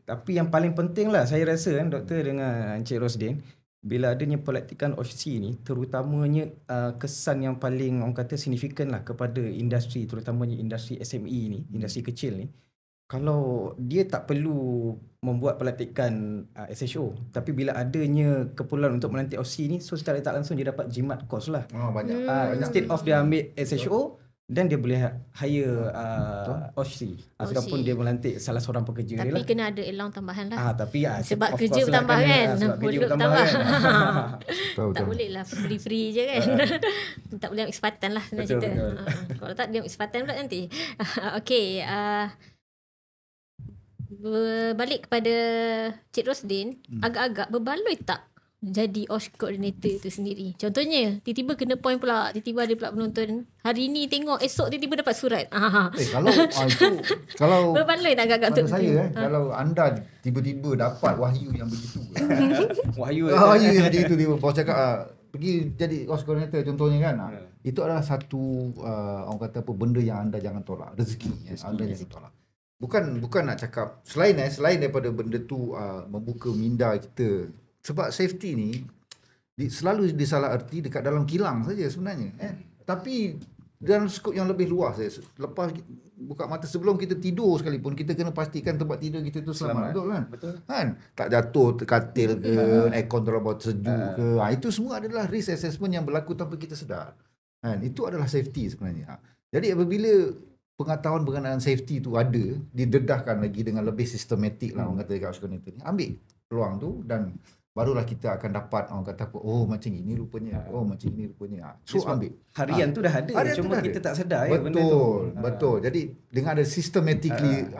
Tapi yang paling penting lah saya rasa kan Doktor dengan Encik Rosdin, bila adanya pelantikan OSCE ni terutamanya kesan yang paling orang kata signifikan lah kepada industri, terutamanya industri SME ni, industri kecil ni. Kalau dia tak perlu membuat pelantikan SHO, tapi bila adanya keperluan untuk melantik OSCE ni, so secara tak langsung dia dapat jimat kos lah. Banyak. Instead of dia ambil SHO, dan dia boleh hire OSCE ataupun dia melantik salah seorang pekerja dia lah. Tapi kena ada allowance tambahan lah. Tapi sebab of kerja course lah bertambah kan. sebab kerja Produk bertambah tambah. kan. Tak boleh lah free-free je kan. Tak boleh ambil kesempatan lah senang Betul, cerita. betul. Kalau tak dia ambil kesempatan pula nanti. Okay. Balik kepada Cik Rosdin, agak-agak berbaloi tak jadi OSH coordinator tu sendiri? Contohnya, tiba-tiba kena point pula, tiba-tiba ada pula penonton hari ni tengok, esok tiba-tiba dapat surat. Kalau itu kalau berbaloi tak agak-agak pada untuk saya kalau anda tiba-tiba dapat wahyu yang begitu. Wahyu Wahyu yang begitu tiba bos cakap pergi jadi OSH coordinator contohnya kan. Itu adalah satu orang kata apa benda yang anda jangan tolak, rezeki anda jangan tolak. Bukan nak cakap selain daripada benda tu membuka minda kita, sebab safety ni selalu disalah erti dekat dalam kilang saja sebenarnya tapi dalam skop yang lebih luas lepas buka mata sebelum kita tidur sekalipun kita kena pastikan tempat tidur kita tu selamat. Betul kan? Betul. Kan tak jatuh katil ke aircon terlalu sejuk ke itu semua adalah risk assessment yang berlaku tanpa kita sedar kan. Itu adalah safety sebenarnya. Jadi apabila pengetahuan berkenaan safety tu ada, didedahkan lagi dengan lebih sistematik lah orang kata dekat OSH coordinator ni, ambil peluang tu dan barulah kita akan dapat orang kata apa, macam ini rupanya, macam ini rupanya. So ambil. Harian tu dah ada, cuma kita tak sedar benda tu. Betul. Jadi dengan ada systematically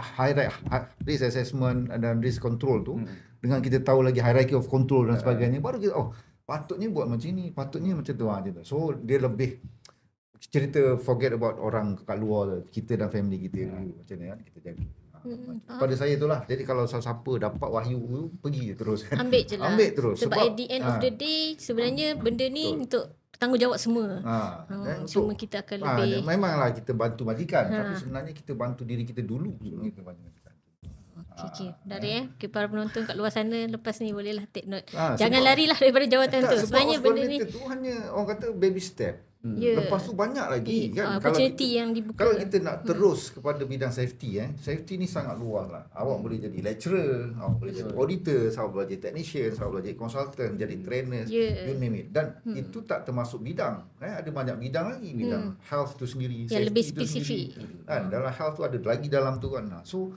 risk assessment dan risk control tu, dengan kita tahu lagi hierarchy of control dan sebagainya, baru kita patutnya buat macam ni, patutnya macam tu macam tu. So dia lebih cerita forget about orang kat luar, kita dan family kita dulu macam ni kan kita jaga. Pada saya itulah. Jadi kalau siapa dapat wahyu pergi je terus kan. Ambil je lah. Ambil terus. Sebab at the end of the day sebenarnya benda ni untuk tanggungjawab semua. Cuma kita akan lebih memanglah kita bantu majikan tapi sebenarnya kita bantu diri kita dulu sebelum kita bantu majikan. Okay. Dari para penonton kat luar sana lepas ni bolehlah take note. Jangan larilah daripada jawatan tu. Sebenarnya benda ni tu hanya orang kata baby step. Lepas tu banyak lagi kan. Opportunity yang dibuka. Kalau kita nak terus kepada bidang safety safety ni sangat luas lah. Awak boleh jadi lecturer, awak boleh jadi auditor, awak boleh jadi technician, awak boleh jadi consultant, jadi trainer, you name it. Dan itu tak termasuk bidang. Ada banyak bidang lagi, bidang health tu sendiri, yang safety lebih tu spesifik. Kan dalam health tu ada lagi dalam tu kan. So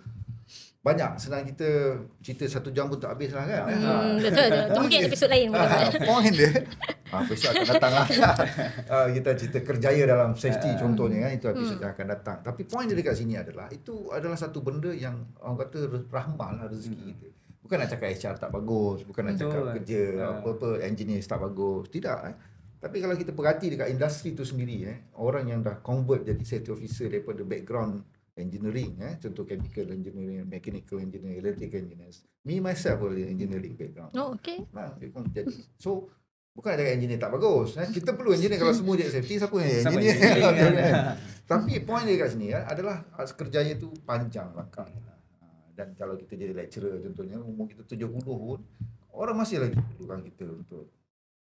banyak senang kita cerita 1 jam pun tak habis lah kan. Betul. Itu mungkin episod lain. Point dia. Episod akan datang lah. Kita cerita kerjaya dalam safety contohnya kan. Itu episod yang akan datang. Tapi point dia dekat sini adalah itu adalah satu benda yang orang kata rahmah lah rezeki kita. Bukan nak cakap HR tak bagus, bukan nak cakap kerja apa-apa engineer tak bagus. Tidak. Tapi kalau kita perhati dekat industri tu sendiri orang yang dah convert jadi safety officer daripada background engineering, contoh chemical engineering, mechanical engineering, electrical engineers. Me myself boleh engineering background. Okay. Dia pun jadi. So bukan cakap engineer tak bagus. Kita perlu engineer kalau semua jadi safety siapa yang engineer. Tapi point dia kat sini adalah kerjaya tu panjang langkah. Dan kalau kita jadi lecturer contohnya umur kita 70 pun orang masih lagi perlukan kita untuk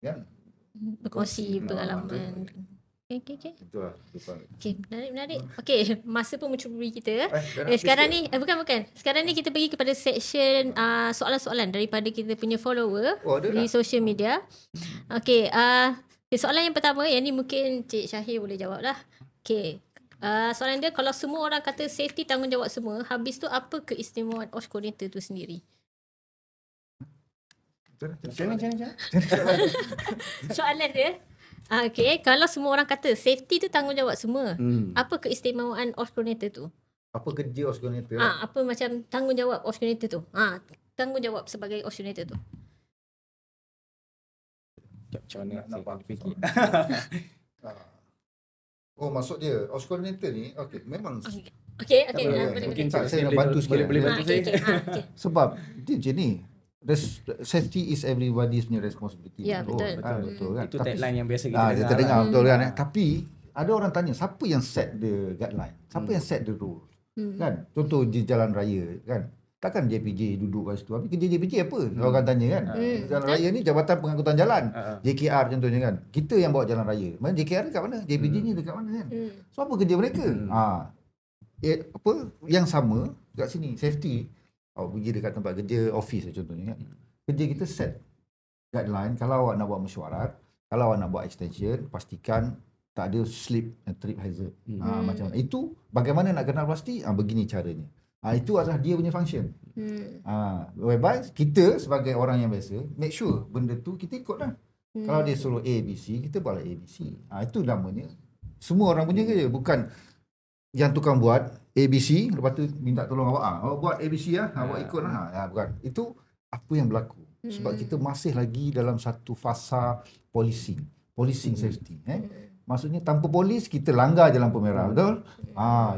kan berkongsi pengalaman. Okay. Itulah. Okay, menarik. Okay, masa pun mencuburi kita. Sekarang ni, bukan. Sekarang ni kita pergi kepada section soalan-soalan daripada kita punya follower di social media. Okay, soalan yang pertama, yang ni mungkin Cik Syahir boleh jawab lah. Okay, soalan dia, kalau semua orang kata safety tanggungjawab semua, habis tu apa keistimewaan OSH coordinator tu sendiri? Soalan dia, okay, kalau semua orang kata safety tu tanggungjawab semua, apa keistimewaan OSH coordinator tu? Apa kerja OSH coordinator? Apa macam tanggungjawab OSH coordinator tu? tanggungjawab sebagai OSH coordinator tu? Macam mana saya akan fikir. Oh, maksud dia OSH coordinator ni memang Okey. Boleh, Boleh. mungkin Tak, saya saya nak bantu sikit. boleh bantu saya. Okey. sebab dia macam ni. Safety is everybody's punya responsibility. Ya, betul. Betul kan. Itu Tapi tagline yang biasa kita dia dengar. terdengar betul kan. Tapi ada orang tanya siapa yang set the guideline? Siapa yang set the rule? Kan? Contoh di jalan raya kan. Takkan JPJ duduk kat situ. Habis kerja JPJ apa? Orang tanya kan. Jalan raya ni Jabatan Pengangkutan Jalan. JKR contohnya kan. Kita yang bawa jalan raya. Mana JKR dekat mana? JPJ ni dekat mana kan? So apa kerja mereka? Yang sama kat sini safety. Pergi dekat tempat kerja, office contohnya kan. Kerja kita set guideline. Kalau awak nak buat mesyuarat, kalau awak nak buat extension, pastikan tak ada slip and trip hazard. Macam mana. Itu bagaimana nak kenal pasti? Begini caranya. Itu adalah dia punya function. Whereby kita sebagai orang yang biasa make sure benda tu kita ikut lah. Kalau dia suruh A, B, C, kita buatlah A, B, C. Itu namanya semua orang punya kerja. Bukan yang tukang buat A, B, C, lepas tu minta tolong awak. Awak buat A, B, C awak ikut lah. Bukan. Itu apa yang berlaku. Sebab kita masih lagi dalam satu fasa policing safety. Maksudnya tanpa polis kita langgar je lampu merah, betul?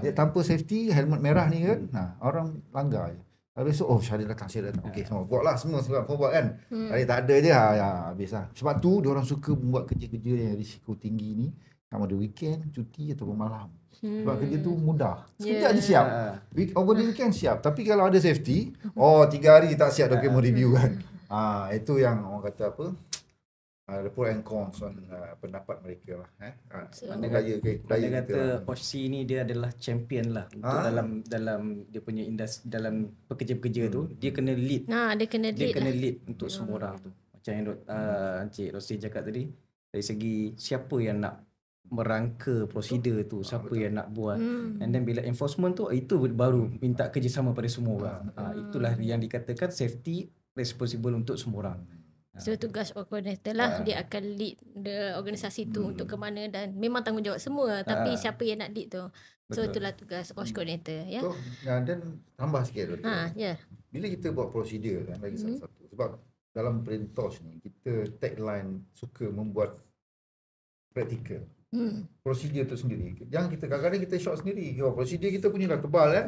Dia tanpa safety helmet merah ni kan, orang langgar je. Habis tu Syahrir datang. Okey, semua buatlah semua buat kan. Tadi tak ada je habislah. Sebab tu dia orang suka buat kerja-kerja yang risiko tinggi ni sama ada weekend, cuti ataupun malam. Sebab kerja tu mudah. Sekejap je siap. Over the weekend siap. Tapi kalau ada safety, 3 hari tak siap dokumen review kan. Itu yang orang kata apa? The pro and cons pendapat mereka lah. Dia kata OSH ni dia adalah champion lah untuk dalam dia punya industri, dalam pekerja-pekerja tu dia kena lead. Dia kena lead untuk semua orang tu. Macam yang Encik Rosli cakap tadi, dari segi siapa yang nak merangka prosedur tu, siapa yang nak buat, and then bila enforcement tu, itu baru minta kerjasama pada semua orang. Itulah yang dikatakan safety responsible untuk semua orang. So tugas coordinator lah, dia akan lead the organisasi tu untuk ke mana, dan memang tanggungjawab semua, tapi siapa yang nak lead tu. So itulah tugas OSH coordinator ya. So, dan tambah sikit dulu. Bila kita buat prosedur kan, lagi satu. Sebab dalam Perintos ni kita tagline suka membuat praktikal. Prosedur tu sendiri. Jangan kita kadang-kadang kita short sendiri. Prosedur kita punya dah tebal kan.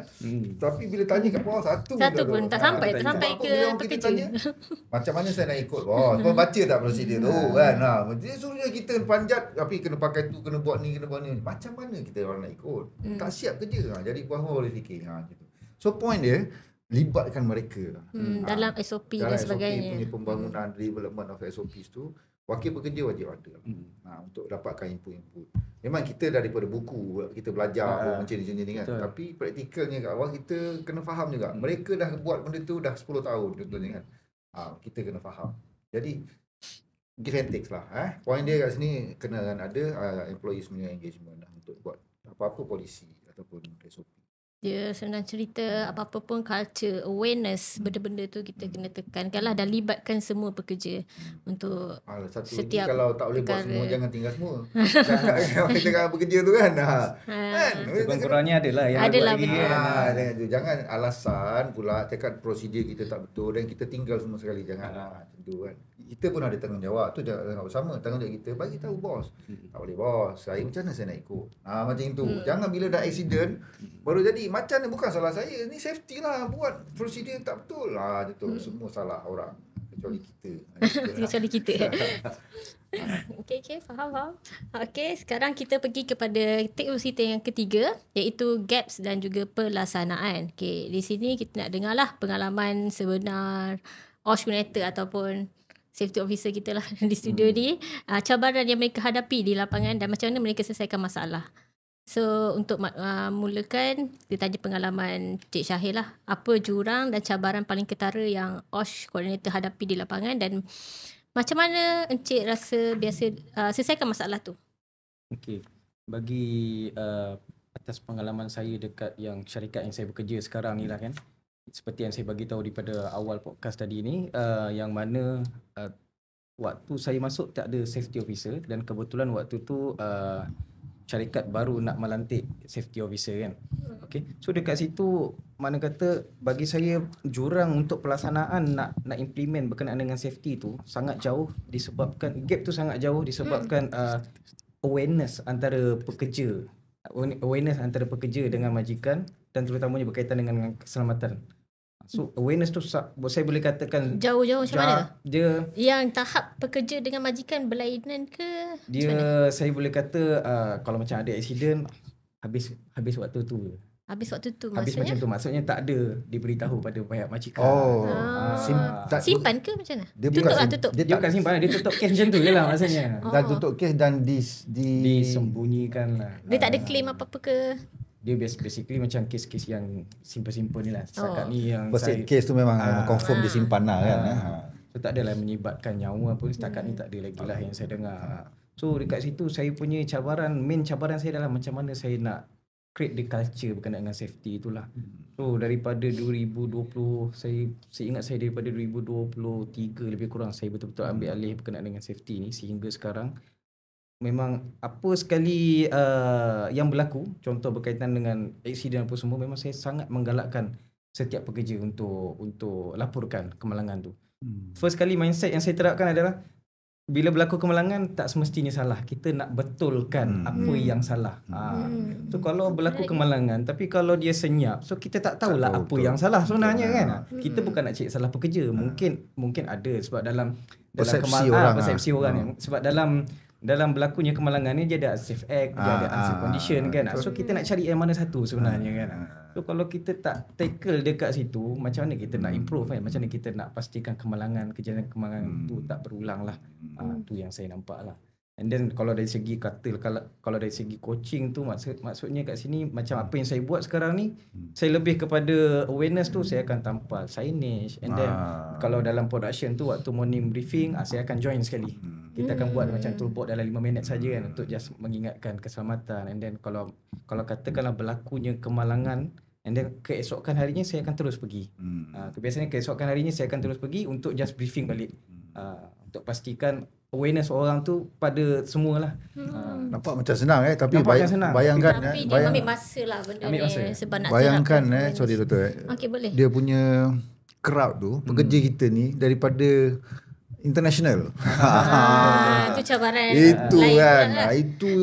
Tapi bila tanya kat bawah satu pun tak sampai ke pekerja. Macam mana saya nak ikut? Sebab baca tak prosedur tu kan. Dia suruh kita panjat tapi kena pakai tu, kena buat ni. Macam mana kita orang nak ikut? Tak siap kerja. Jadi buah boleh fikir gitu. So point dia libatkan mereka dalam SOP dan sebagainya. SOP punya pembangunan development of SOPs tu. Wakil pekerja wajib ada untuk dapatkan input. Memang kita daripada buku kita belajar macam ni kan. Tapi praktikalnya kat awal kita kena faham juga. Mereka dah buat benda tu dah 10 tahun contohnya kan. Kita kena faham. Jadi give and takes lah. Point dia kat sini kena ada employees punya engagement untuk buat apa-apa polisi ataupun SOP. Dia senang cerita, apa-apa pun culture, awareness, benda-benda tu kita kena tekankan lah dan libatkan semua pekerja untuk setiap kalau tak boleh buat semua, jangan tinggal semua. Kita kan bekerja tu kan. Kurang-kurangnya adalah yang adalah buat lagi. Jangan alasan pula cakap prosedur kita tak betul dan kita tinggal semua sekali. Janganlah tentu kan. Kita pun ada tanggungjawab tu, jangan bersama. Tanggungjawab kita bagi tahu bos. Tak boleh bos, saya macam mana saya nak ikut. Macam itu. Jangan bila dah accident baru jadi. Macam ni bukan salah saya. Ni safety lah. Buat prosedur tak betul. Itu semua salah orang. Kecuali kita. Kecuali kita. Okey, faham. Okey, sekarang kita pergi kepada tip kita yang ketiga, iaitu gaps dan juga pelaksanaan. Okey, di sini kita nak dengarlah pengalaman sebenar OSH coordinator ataupun safety officer kita lah di studio ni, cabaran yang mereka hadapi di lapangan dan macam mana mereka selesaikan masalah. So untuk mulakan, kita tanya pengalaman Cik Syahrir lah. Apa jurang dan cabaran paling ketara yang OSH coordinator hadapi di lapangan dan macam mana Encik rasa biasa selesaikan masalah tu? Okey, bagi atas pengalaman saya dekat yang syarikat yang saya bekerja sekarang ni lah kan, seperti yang saya bagi tahu daripada awal podcast tadi ni, yang mana waktu saya masuk tak ada safety officer dan kebetulan waktu tu syarikat baru nak melantik safety officer kan. Okay. So dekat situ mana kata bagi saya jurang untuk pelaksanaan nak implement berkenaan dengan safety tu sangat jauh disebabkan gap tu sangat jauh disebabkan awareness antara pekerja dengan majikan dan terutamanya berkaitan dengan keselamatan. So awareness tu saya boleh katakan jauh-jauh macam mana? Dia yang tahap pekerja dengan majikan berlainan ke? Dia saya boleh kata kalau macam ada accident habis waktu tu. Habis waktu tu habis maksudnya? Macam tu maksudnya tak ada diberitahu pada pihak majikan. Simpan ke macam mana? Dia tutup. Dia bukan simpan, dia tutup kes macam tu je lah maksudnya. Dan tutup kes dan disembunyikan lah. Dia tak ada claim apa-apa ke? Dia basically macam kes-kes yang simple-simple ni lah. Setakat ni yang first aid case tu memang confirm disimpan lah kan. So tak adalah menyebabkan nyawa apa. Setakat ni tak ada lagi lah yang saya dengar. So dekat situ saya punya main cabaran saya adalah macam mana saya nak create the culture berkenaan dengan safety itulah. So daripada 2020 saya ingat saya daripada 2023 lebih kurang saya betul-betul ambil alih berkenaan dengan safety ni sehingga sekarang. Memang apa sekali yang berlaku, contoh berkaitan dengan aksiden apa semua, memang saya sangat menggalakkan setiap pekerja untuk laporkan kemalangan tu. First kali mindset yang saya terapkan adalah bila berlaku kemalangan tak semestinya salah. Kita nak betulkan apa yang salah. So kalau berlaku kemalangan tapi kalau dia senyap, so kita tak tahulah apa yang salah sebenarnya kan. Kita bukan nak cari salah pekerja. Mungkin ada sebab dalam persepsi orang sebab dalam berlakunya kemalangan ni dia ada safe act, dia ada unsafe condition kan. So kita nak cari yang mana satu sebenarnya kan. So kalau kita tak tackle dekat situ, macam mana kita nak improve kan? Macam mana kita nak pastikan kejadian kemalangan tu tak berulang lah. Tu yang saya nampak lah. And then kalau dari segi kalau dari segi coaching tu maksudnya kat sini macam apa yang saya buat sekarang ni, saya lebih kepada awareness tu saya akan tampal signage, and then kalau dalam production tu waktu morning briefing saya akan join sekali. Kita akan buat macam toolbox dalam 5 minit saja kan untuk just mengingatkan keselamatan. And then kalau katakanlah berlakunya kemalangan, and then keesokan harinya saya akan terus pergi. Biasanya keesokan harinya saya akan terus pergi untuk just briefing balik. Untuk pastikan awareness orang tu pada semualah. Nampak macam senang tapi senang. Bayangkan tapi dia ambil masa lah benda ni sebab nak bayangkan sorry doktor. Okey, boleh. Dia punya crowd tu pekerja kita ni daripada international. Itu cabaran itu lain kan. lah. Itu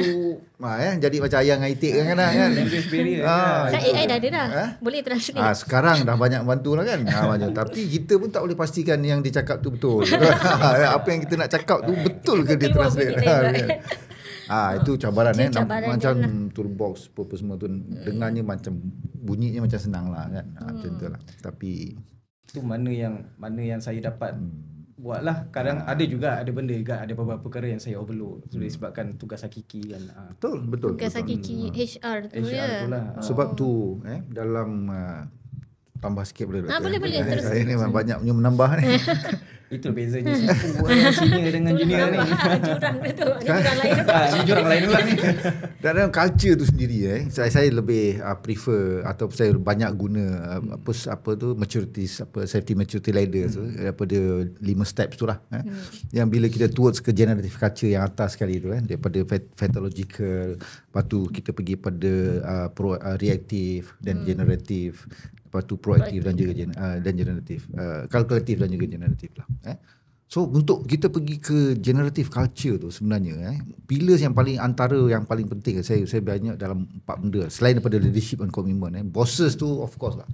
jadi macam ayang itik kan Language barrier. AI dah ada dah. Boleh translate. Sekarang dah banyak bantu lah kan. Tapi kita pun tak boleh pastikan yang dia cakap tu betul. Apa yang kita nak cakap tu betul ke dia translate. Itu cabaran macam toolbox apa semua tu dengarnya macam bunyinya macam senang lah kan. Macam tu lah. Tapi itu mana yang saya dapat buatlah. Kadang ada benda juga, ada beberapa perkara yang saya overload disebabkan tugas hakiki kan. Betul. Tugas hakiki HR tu ya. Sebab tu dalam tambah sikit boleh tak? Boleh terus. Saya ni banyak punya menambah ni. Itu bezanya senior dengan junior ni. Jurang tu. Jurang lain. Ini jurang lain pula ni. Dalam culture tu sendiri saya lebih prefer atau saya banyak guna apa tu safety maturity ladder tu daripada 5 steps tu lah. Yang bila kita towards ke generative culture yang atas sekali tu daripada pathological, lepas tu kita pergi pada reactive dan generative, lepas tu proaktif dan juga generatif, kalkulatif dan juga generatif lah. So untuk kita pergi ke generative culture tu sebenarnya pillars yang paling penting saya banyak dalam 4 benda selain daripada leadership and commitment. Bosses tu of course lah.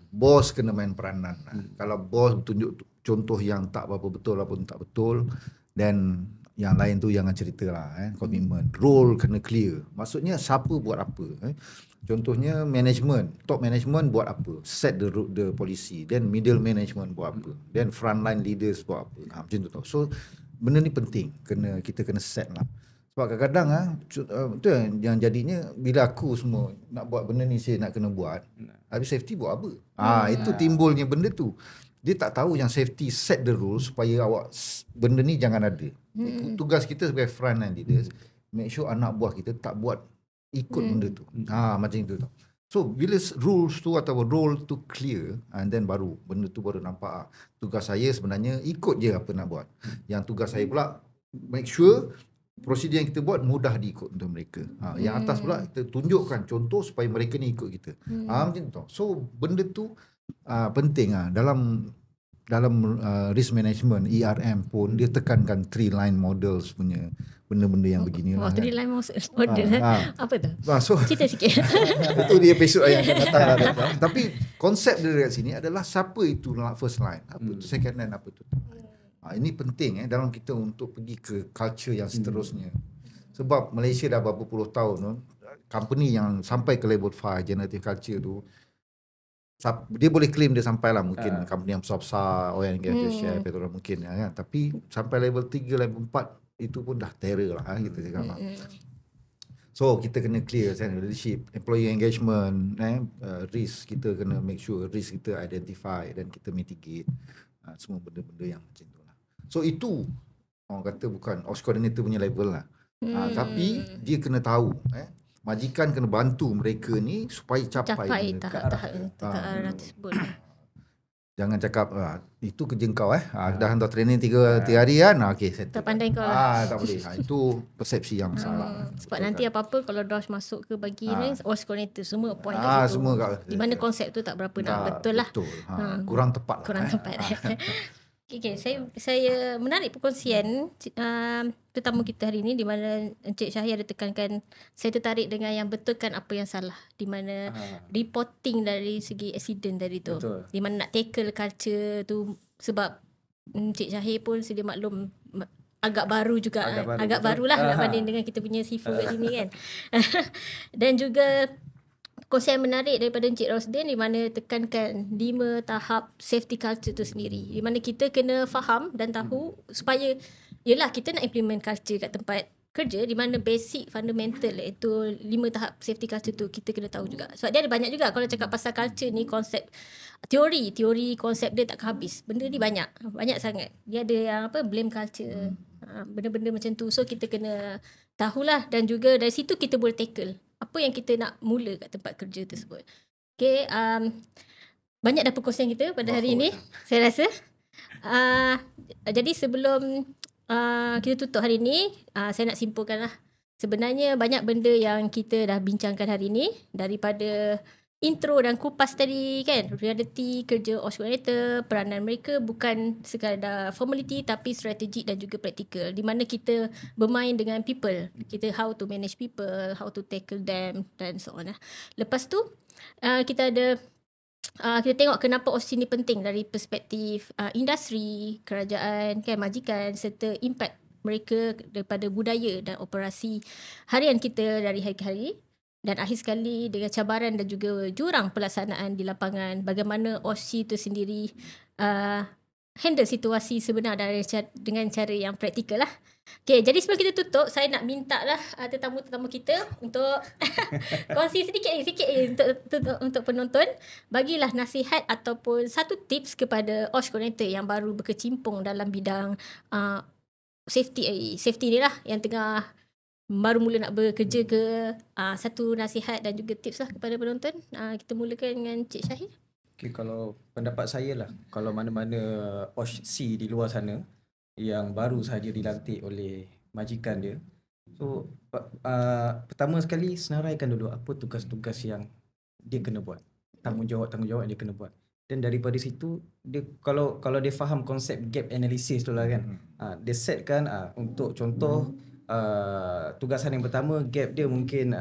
Bos kena main peranan. Kalau bos tunjuk contoh yang tak berapa betul ataupun tak betul, dan yang lain tu jangan cerita lah. Commitment, role kena clear. Maksudnya siapa buat apa. Contohnya top management buat apa, set the policy, then middle management buat apa, then frontline leaders buat apa. Macam tu tau. So benda ni penting, kita kena set lah. Sebab kadang-kadang tu yang jadinya bila aku semua nak buat benda ni saya nak kena buat, habis safety buat apa? Itu timbulnya benda tu. Dia tak tahu yang safety set the rules supaya benda ni jangan ada. Tugas kita sebagai frontline leaders, make sure anak buah kita tak buat ikut benda tu. Macam itu tau. So bila rules tu atau role tu clear, and then baru benda tu baru nampak tugas saya sebenarnya ikut je apa nak buat. Yang tugas saya pula make sure prosedur yang kita buat mudah diikut untuk mereka. Yang atas pula kita tunjukkan contoh supaya mereka ni ikut kita. Macam tu. So benda tu penting dalam risk management ERM pun dia tekankan 3 line models punya benda-benda yang beginilah. 3 line model. Apa tu? So Cerita sikit. itu dia episod yang akan datang lah. Tapi konsep dia dekat sini adalah siapa itu first line, apa itu second line, apa itu. Ini penting dalam kita untuk pergi ke culture yang seterusnya. Sebab Malaysia dah berapa puluh tahun company yang sampai ke level 5 generative culture tu, dia boleh claim dia sampai lah mungkin company yang besar-besar, oil and gas, share, petrol mungkin kan. Tapi sampai level 3, level 4 itu pun dah terror lah kita cakap lah. So kita kena clear leadership, employee engagement, risk kita kena make sure risk kita identify dan kita mitigate semua benda-benda yang macam tu lah. So itu orang kata bukan OPS coordinator punya level lah. Tapi dia kena tahu majikan kena bantu mereka ni supaya capai tahap arah tersebut. Jangan cakap itu kerja kau dah hantar training 3 hari kan. Okey, settle. Tak pandai kau lah. Tak boleh. Itu persepsi yang salah. Sebab nanti apa-apa kalau DOS masuk ke bagi ni OPS coordinator semua point semua di mana konsep tu tak berapa nak betul lah. Kurang tepat. Kurang tepat. Okay, saya menarik perkongsian tetamu kita hari ini di mana Encik Syahir ada tekankan, saya tertarik dengan yang betulkan apa yang salah, di mana reporting dari segi accident tadi tu. Betul. Di mana nak tackle culture tu, sebab Encik Syahir pun sedia maklum agak baru juga, agak barulah nak banding dengan kita punya Sifu kat sini kan. Dan juga konsep yang menarik daripada Encik Rosdin di mana tekankan 5 tahap safety culture tu sendiri, di mana kita kena faham dan tahu supaya yelah kita nak implement culture kat tempat kerja, di mana basic fundamental iaitu 5 tahap safety culture tu kita kena tahu juga. Sebab dia ada banyak juga kalau cakap pasal culture ni, konsep teori konsep dia tak habis. Benda ni banyak sangat. Dia ada yang blame culture, benda-benda macam tu. So kita kena tahulah, dan juga dari situ kita boleh tackle apa yang kita nak mula kat tempat kerja tersebut. Okay, banyak dah perkongsian kita pada hari ini, saya rasa. Jadi sebelum kita tutup hari ini, saya nak simpulkan lah. Sebenarnya banyak benda yang kita dah bincangkan hari ini, daripada intro dan kupas tadi kan, reality kerja OPS coordinator, peranan mereka bukan sekadar formality tapi strategik dan juga praktikal, di mana kita bermain dengan people, kita how to manage people, how to tackle them dan so on. Lepas tu kita ada kita tengok kenapa OPS ini penting dari perspektif industri, kerajaan kan, majikan, serta impact mereka daripada budaya dan operasi harian kita dari hari ke hari. Dan akhir sekali dengan cabaran dan juga jurang pelaksanaan di lapangan, bagaimana OSCE itu sendiri handle situasi sebenar dengan cara yang praktikal lah. Okay, jadi sebelum kita tutup, saya nak minta lah tetamu-tetamu kita untuk kongsi sikit untuk penonton. Bagilah nasihat ataupun satu tips kepada OPS coordinator yang baru berkecimpung dalam bidang safety ni lah, yang tengah baru mula nak bekerja ke. Satu nasihat dan juga tips lah kepada penonton. Kita mulakan dengan Cik Syahir. Okay, kalau pendapat saya lah, kalau mana-mana OSCE di luar sana yang baru sahaja dilantik oleh majikan dia, so pertama sekali senaraikan dulu apa tugas-tugas yang dia kena buat, tanggungjawab yang dia kena buat. Dan daripada situ dia kalau dia faham konsep gap analysis tu lah kan, dia setkan untuk contoh tugasan yang pertama, gap dia mungkin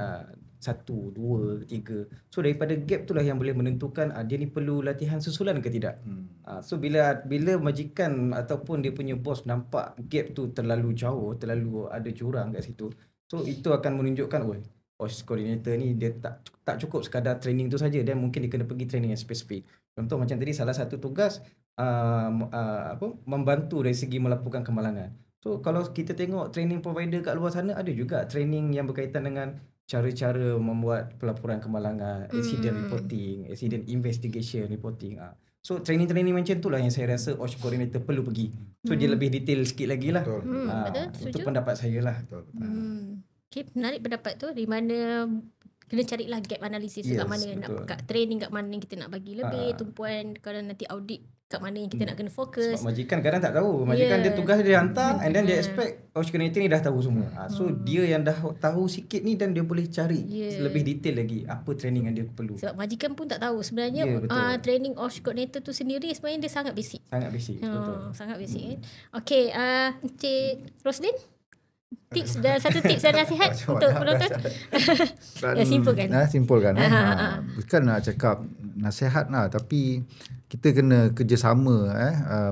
1, 2, 3. So daripada gap itulah yang boleh menentukan dia ni perlu latihan susulan ke tidak. So bila majikan ataupun dia punya bos nampak gap tu terlalu jauh, terlalu ada jurang kat situ, so itu akan menunjukkan OPS coordinator ni dia tak cukup sekadar training tu saja, dan mungkin dia kena pergi training yang spesifik. Contoh macam tadi, salah satu tugas membantu dari segi melaporkan kemalangan. So kalau kita tengok training provider kat luar sana, ada juga training yang berkaitan dengan cara-cara membuat pelaporan kemalangan, accident reporting, accident investigation reporting. So training-training macam itulah yang saya rasa OPS coordinator perlu pergi. So dia lebih detail sikit lagi lah. Betul, untuk pendapat saya lah. Okay, menarik pendapat tu, di mana kena carilah gap analisis kat mana nak kat training, kat mana yang kita nak bagi lebih tumpuan, kalau nanti audit kat mana yang kita nak kena fokus. Sebab majikan kadang tak tahu. Majikan dia tugas dia hantar and then dia expect Osh Coordinator ni dah tahu semua. So dia yang dah tahu sikit ni dan dia boleh cari lebih detail lagi apa training yang dia perlu. Sebab majikan pun tak tahu sebenarnya training Osh Coordinator tu sendiri sebenarnya dia sangat basic. Sangat basic, betul. Sangat basic kan. Okey, Encik Roslin, tips dan satu tips dan nasihat untuk penonton. Simpulkan. Simpulkan. Bukan nak cakap nasihat lah, tapi kita kena kerjasama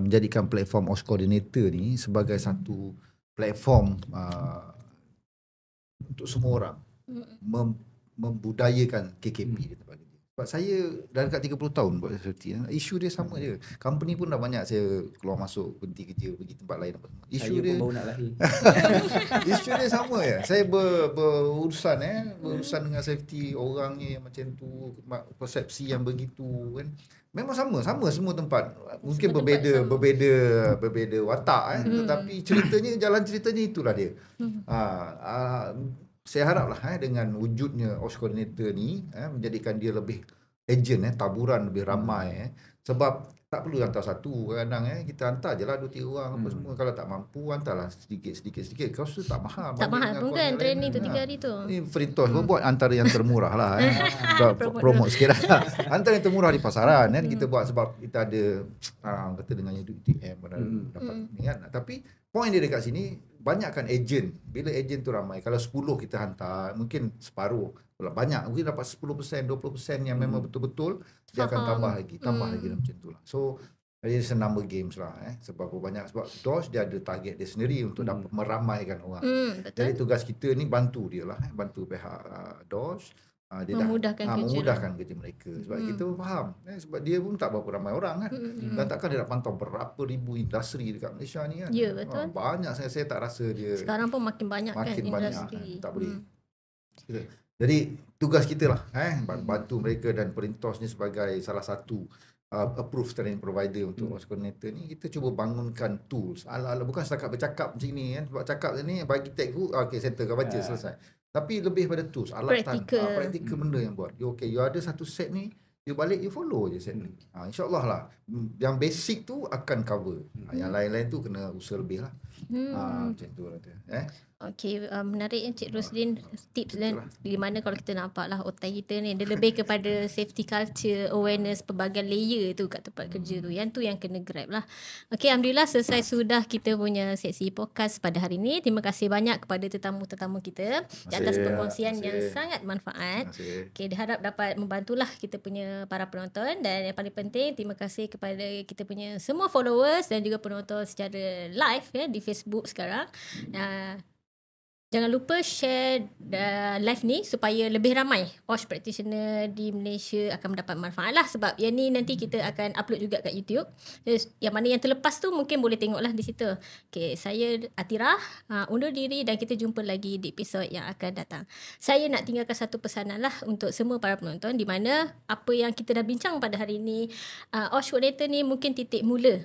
menjadikan platform Osh Coordinator ni sebagai satu platform untuk semua orang membudayakan KKP di tempat kerja. Sebab saya dah dekat 30 tahun buat safety. Isu dia sama je. Company pun dah banyak saya keluar masuk, berhenti kerja, pergi tempat lain. Isu saya dia pun baru nak lahir. isu dia sama je. Saya berurusan dengan safety orangnya yang macam tu, persepsi yang begitu kan. Memang sama semua tempat. Mungkin berbeza watak tetapi jalan ceritanya itulah dia. Saya haraplah dengan wujudnya Osh Coordinator ni menjadikan dia lebih agent, taburan lebih ramai. Sebab tak perlu hantar satu, kadang-kadang kita hantar je lah 2-3 orang apa semua. Kalau tak mampu hantarlah sedikit. Kau tu tak mahal. Tak mahal pun kan training tu 3 hari tu. Ni Fritos pun buat antara yang termurah lah. Promote sikit lah. Antara yang termurah di pasaran kan kita buat sebab kita ada kata dengan UTM dapat ni kan. Tapi point dia dekat sini, banyakkan agent. Bila agent tu ramai, kalau 10 kita hantar, mungkin separuh. Kalau banyak, mungkin dapat 10%, 20% yang memang betul-betul, dia akan tambah lagi macam tu lah. So, it's a number games lah. Sebab DOSH dia ada target dia sendiri untuk dapat meramaikan orang. Jadi tugas kita ni bantu dia lah. Bantu pihak DOSH. Dia memudahkan kerja mereka. Sebab kita faham. Sebab dia pun tak berapa ramai orang kan. Dan takkan dia nak pantau berapa ribu industri dekat Malaysia ni kan. Ya, betul. Banyak saya tak rasa dia. Sekarang pun makin banyak kan industri. Tak boleh. Jadi tugas kita lah bantu mereka, dan Perintos ni sebagai salah satu approved training provider untuk Osh Coordinator ni, kita cuba bangunkan tools ala-ala, bukan setakat bercakap macam ni kan. Sebab cakap ni bagi tag okey settle kau baca selesai. Tapi lebih pada tools, alatan, praktikal benda yang buat. You ada satu set ni, you balik you follow je set ni. InsyaAllah lah yang basic tu akan cover. Yang lain-lain tu kena usaha lebih lah. Macam tu lah tu. Okey, menarik Encik Roslin tips dan di mana kalau kita nampak lah otak kita ni dia lebih kepada safety culture, awareness pelbagai layer tu kat tempat kerja tu. Yang tu yang kena grab lah. Okey, alhamdulillah selesai sudah kita punya sesi podcast pada hari ni. Terima kasih banyak kepada tetamu-tetamu kita di atas perkongsian yang sangat manfaat. Okey, diharap dapat membantulah kita punya para penonton, dan yang paling penting terima kasih kepada kita punya semua followers dan juga penonton secara live di Facebook sekarang. Jangan lupa share live ni supaya lebih ramai Osh practitioner di Malaysia akan mendapat manfaat lah. Sebab yang ni nanti kita akan upload juga kat YouTube. Yang mana yang terlepas tu mungkin boleh tengok lah di situ. Okay, saya Atira undur diri dan kita jumpa lagi di episod yang akan datang. Saya nak tinggalkan satu pesanan lah untuk semua para penonton, di mana apa yang kita dah bincang pada hari ni, Osh Coordinator ni mungkin titik mula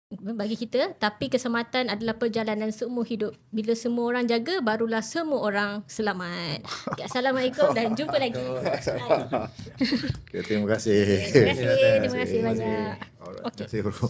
bagi kita, tapi keselamatan adalah perjalanan seumur hidup. Bila semua orang jaga, barulah semua orang selamat. Okay, Assalamualaikum dan jumpa lagi. Okay, terima kasih. Terima kasih banyak. Terima kasih bro.